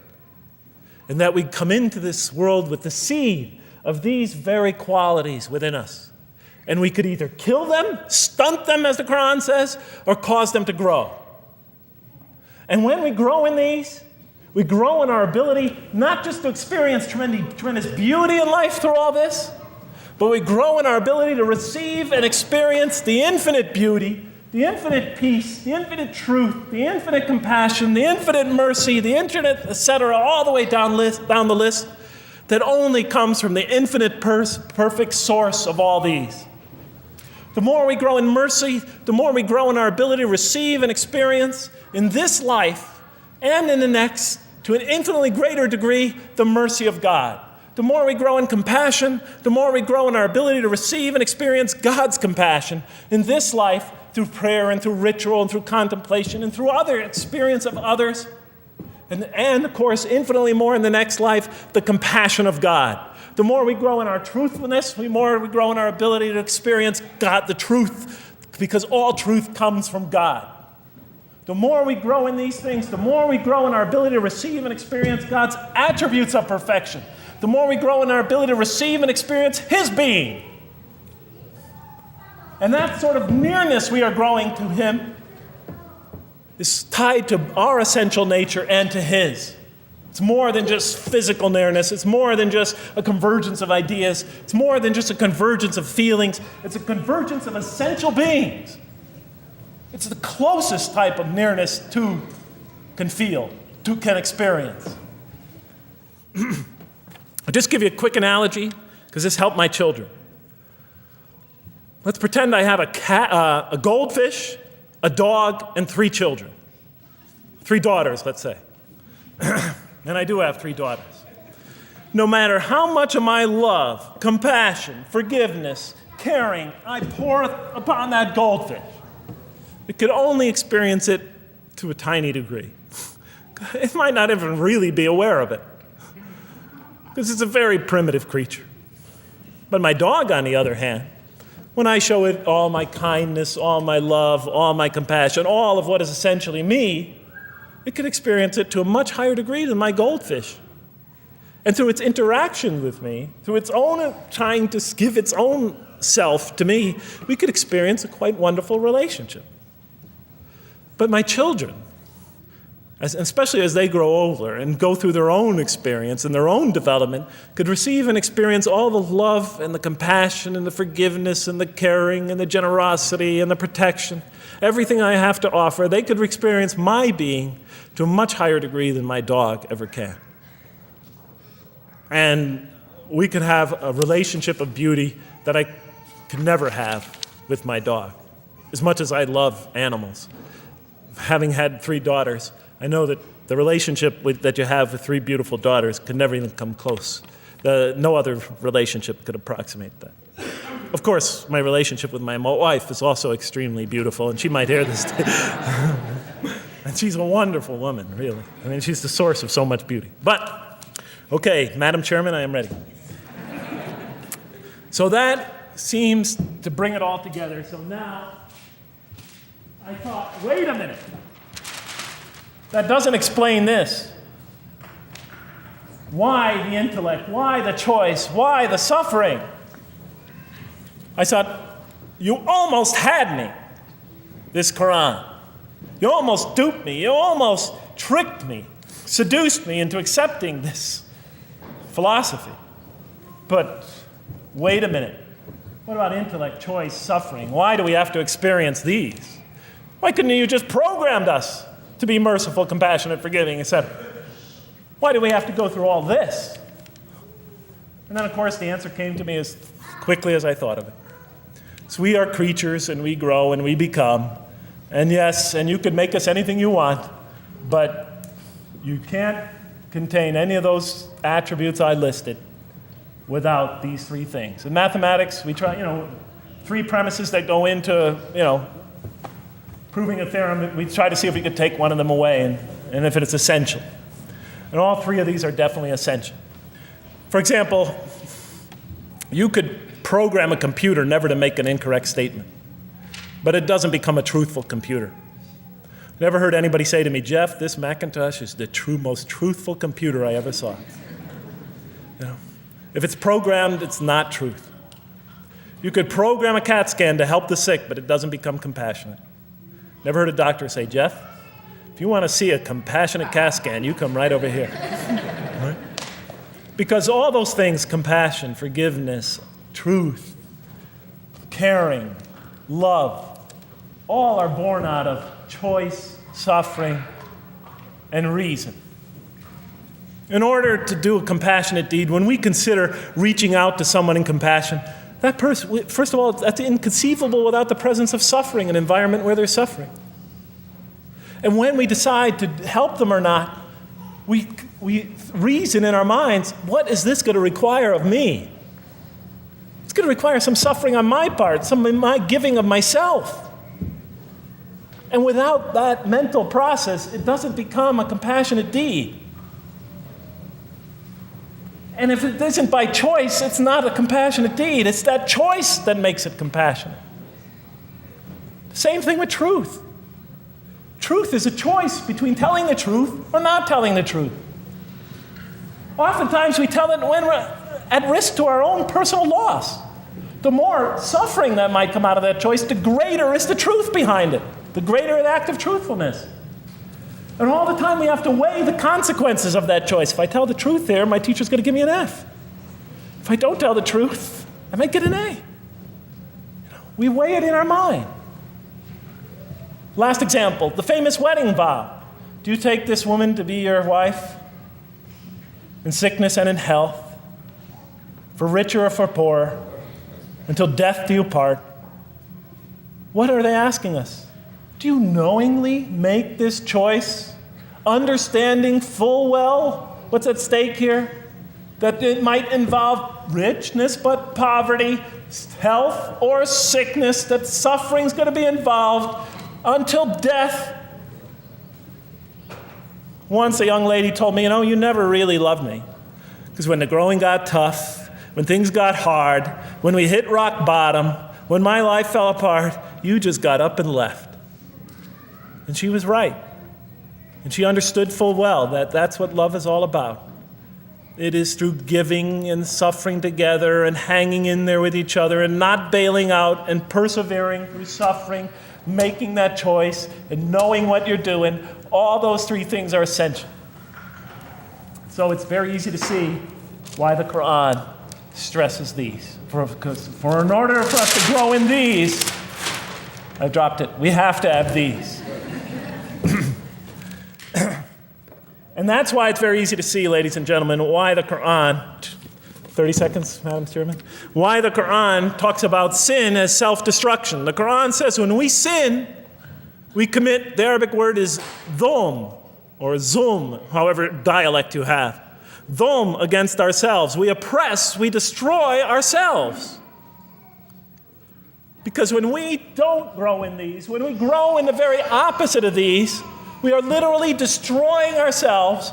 And that we come into this world with the seed of these very qualities within us. And we could either kill them, stunt them, as the Quran says, or cause them to grow. And when we grow in these, we grow in our ability not just to experience tremendous beauty in life through all this, but we grow in our ability to receive and experience the infinite beauty, the infinite peace, the infinite truth, the infinite compassion, the infinite mercy, the infinite, etc., all the way down the list, that only comes from the infinite perfect source of all these. The more we grow in mercy, the more we grow in our ability to receive and experience in this life and in the next, to an infinitely greater degree, the mercy of God. The more we grow in compassion, the more we grow in our ability to receive and experience God's compassion in this life through prayer and through ritual and through contemplation and through other experience of others. And of course, infinitely more in the next life, the compassion of God. The more we grow in our truthfulness, the more we grow in our ability to experience God, the truth, because all truth comes from God. The more we grow in these things, the more we grow in our ability to receive and experience God's attributes of perfection. The more we grow in our ability to receive and experience His being. And that sort of nearness we are growing to Him is tied to our essential nature and to His. It's more than just physical nearness. It's more than just a convergence of ideas. It's more than just a convergence of feelings. It's a convergence of essential beings. It's the closest type of nearness two can feel, two can experience. I'll just give you a quick analogy, because this helped my children. Let's pretend I have a goldfish, a dog, and 3 children. 3 daughters, let's say. And I do have 3 daughters. No matter how much of my love, compassion, forgiveness, caring I pour upon that goldfish, it could only experience it to a tiny degree. It might not even really be aware of it, because it's a very primitive creature. But my dog, on the other hand, when I show it all my kindness, all my love, all my compassion, all of what is essentially me, it can experience it to a much higher degree than my goldfish. And through its interaction with me, through its own trying to give its own self to me, we could experience a quite wonderful relationship. But my children, especially as they grow older and go through their own experience and their own development, could receive and experience all the love and the compassion and the forgiveness and the caring and the generosity and the protection, everything I have to offer. They could experience my being to a much higher degree than my dog ever can. And we could have a relationship of beauty that I could never have with my dog. As much as I love animals, having had 3 daughters, I know that the relationship that you have with 3 beautiful daughters could never even come close. No other relationship could approximate that. Of course, my relationship with my wife is also extremely beautiful, and she might hear this. And she's a wonderful woman, really. I mean, she's the source of so much beauty. But, okay, Madam Chairman, I am ready. So that seems to bring it all together. So now, I thought, wait a minute. That doesn't explain this. Why the intellect? Why the choice? Why the suffering? I thought, you almost had me, this Quran. You almost duped me. You almost tricked me, seduced me into accepting this philosophy. But wait a minute. What about intellect, choice, suffering? Why do we have to experience these? Why couldn't you just programmed us to be merciful, compassionate, forgiving, etc.? Why do we have to go through all this? And then, of course, the answer came to me as quickly as I thought of it. So we are creatures, and we grow, and we become. And yes, and you could make us anything you want, but you can't contain any of those attributes I listed without these 3 things. In mathematics, we try, 3 premises that go into, proving a theorem. We try to see if we could take one of them away, and if it's essential. And all 3 of these are definitely essential. For example, you could program a computer never to make an incorrect statement, but it doesn't become a truthful computer. Never heard anybody say to me, Jeff, this Macintosh is the most truthful computer I ever saw. If it's programmed, it's not truth. You could program a CAT scan to help the sick, but it doesn't become compassionate. Never heard a doctor say, Jeff, if you want to see a compassionate CAT scan, you come right over here. Right? Because all those things, compassion, forgiveness, truth, caring, love, all are born out of choice, suffering, and reason. In order to do a compassionate deed, when we consider reaching out to someone in compassion, that person, first of all, that's inconceivable without the presence of suffering, an environment where there's suffering. And when we decide to help them or not, we reason in our minds, what is this going to require of me? It's going to require some suffering on my part, some of my giving of myself. And without that mental process, it doesn't become a compassionate deed. And if it isn't by choice, it's not a compassionate deed. It's that choice that makes it compassionate. Same thing with truth. Truth is a choice between telling the truth or not telling the truth. Oftentimes we tell it when we're at risk to our own personal loss. The more suffering that might come out of that choice, the greater is the truth behind it, the greater the act of truthfulness. And all the time we have to weigh the consequences of that choice. If I tell the truth there, my teacher's going to give me an F. If I don't tell the truth, I might get an A. We weigh it in our mind. Last example, the famous wedding vow. Do you take this woman to be your wife in sickness and in health, for richer or for poorer, until death do you part? What are they asking us? Do you knowingly make this choice, understanding full well what's at stake here? That it might involve richness but poverty, health or sickness, that suffering's going to be involved until death. Once a young lady told me, you never really loved me. Because when the growing got tough, when things got hard, when we hit rock bottom, when my life fell apart, you just got up and left. And she was right. And she understood full well that that's what love is all about. It is through giving and suffering together and hanging in there with each other and not bailing out and persevering through suffering, making that choice and knowing what you're doing. All those three things are essential. So it's very easy to see why the Quran stresses these. For in order for us to grow in these, I dropped it, we have to have these. And that's why it's very easy to see, ladies and gentlemen, why the Quran, 30 seconds, Madam Chairman, why the Quran talks about sin as self-destruction. The Quran says when we sin, we commit, the Arabic word is dhulm, or zulm, however dialect you have. Dhulm against ourselves. We oppress, we destroy ourselves. Because when we don't grow in these, when we grow in the very opposite of these, we are literally destroying ourselves.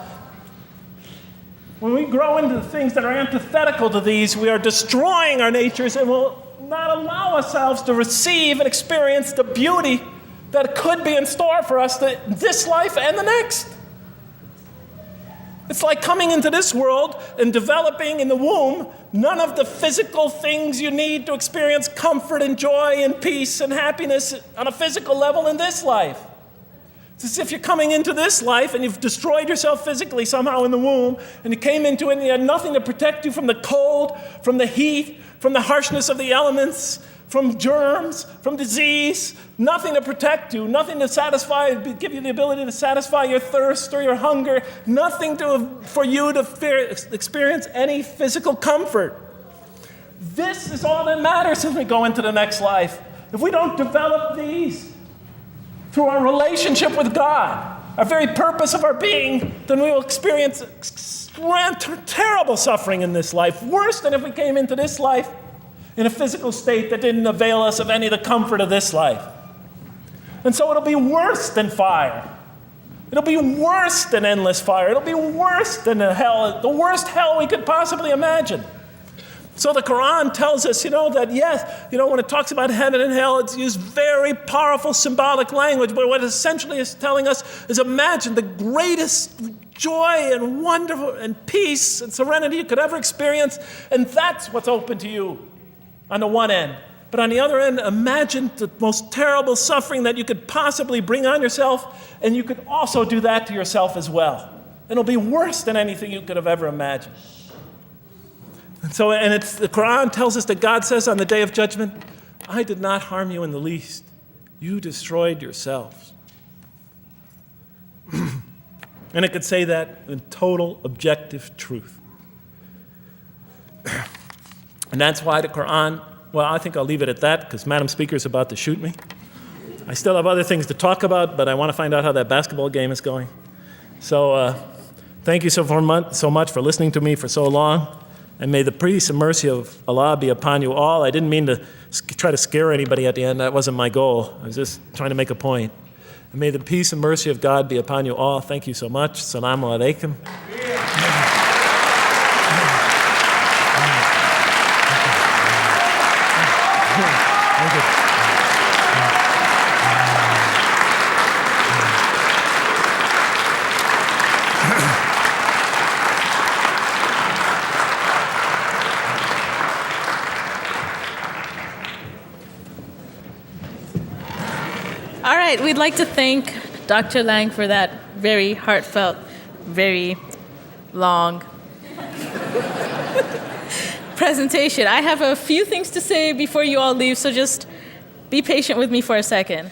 When we grow into the things that are antithetical to these, we are destroying our natures and will not allow ourselves to receive and experience the beauty that could be in store for us this life and the next. It's like coming into this world and developing in the womb none of the physical things you need to experience comfort and joy and peace and happiness on a physical level in this life. It's as if you're coming into this life and you've destroyed yourself physically somehow in the womb, and you came into it and you had nothing to protect you from the cold, from the heat, from the harshness of the elements, from germs, from disease, nothing to protect you, nothing to satisfy, give you the ability to satisfy your thirst or your hunger, nothing for you to experience any physical comfort. This is all that matters as we go into the next life. If we don't develop these through our relationship with God, our very purpose of our being, then we will experience terrible suffering in this life, worse than if we came into this life in a physical state that didn't avail us of any of the comfort of this life. And so it'll be worse than fire. It'll be worse than endless fire. It'll be worse than the worst hell we could possibly imagine. So the Quran tells us, that yes, when it talks about heaven and hell, it's used very powerful symbolic language, but what it essentially is telling us is imagine the greatest joy and wonder and peace and serenity you could ever experience, and that's what's open to you on the one end. But on the other end, imagine the most terrible suffering that you could possibly bring on yourself, and you could also do that to yourself as well. It'll be worse than anything you could have ever imagined. And it's the Quran tells us that God says on the day of judgment, I did not harm you in the least. You destroyed yourselves. And it could say that in total objective truth. And that's why the Quran, well, I think I'll leave it at that because Madam Speaker is about to shoot me. I still have other things to talk about, but I want to find out how that basketball game is going. So thank you so much for listening to me for so long. And may the peace and mercy of Allah be upon you all. I didn't mean to try to scare anybody at the end. That wasn't my goal. I was just trying to make a point. And may the peace and mercy of God be upon you all. Thank you so much. Assalamu alaikum. Thank you. All right, we'd like to thank Dr. Lang for that very heartfelt, very long presentation. I have a few things to say before you all leave, so just be patient with me for a second.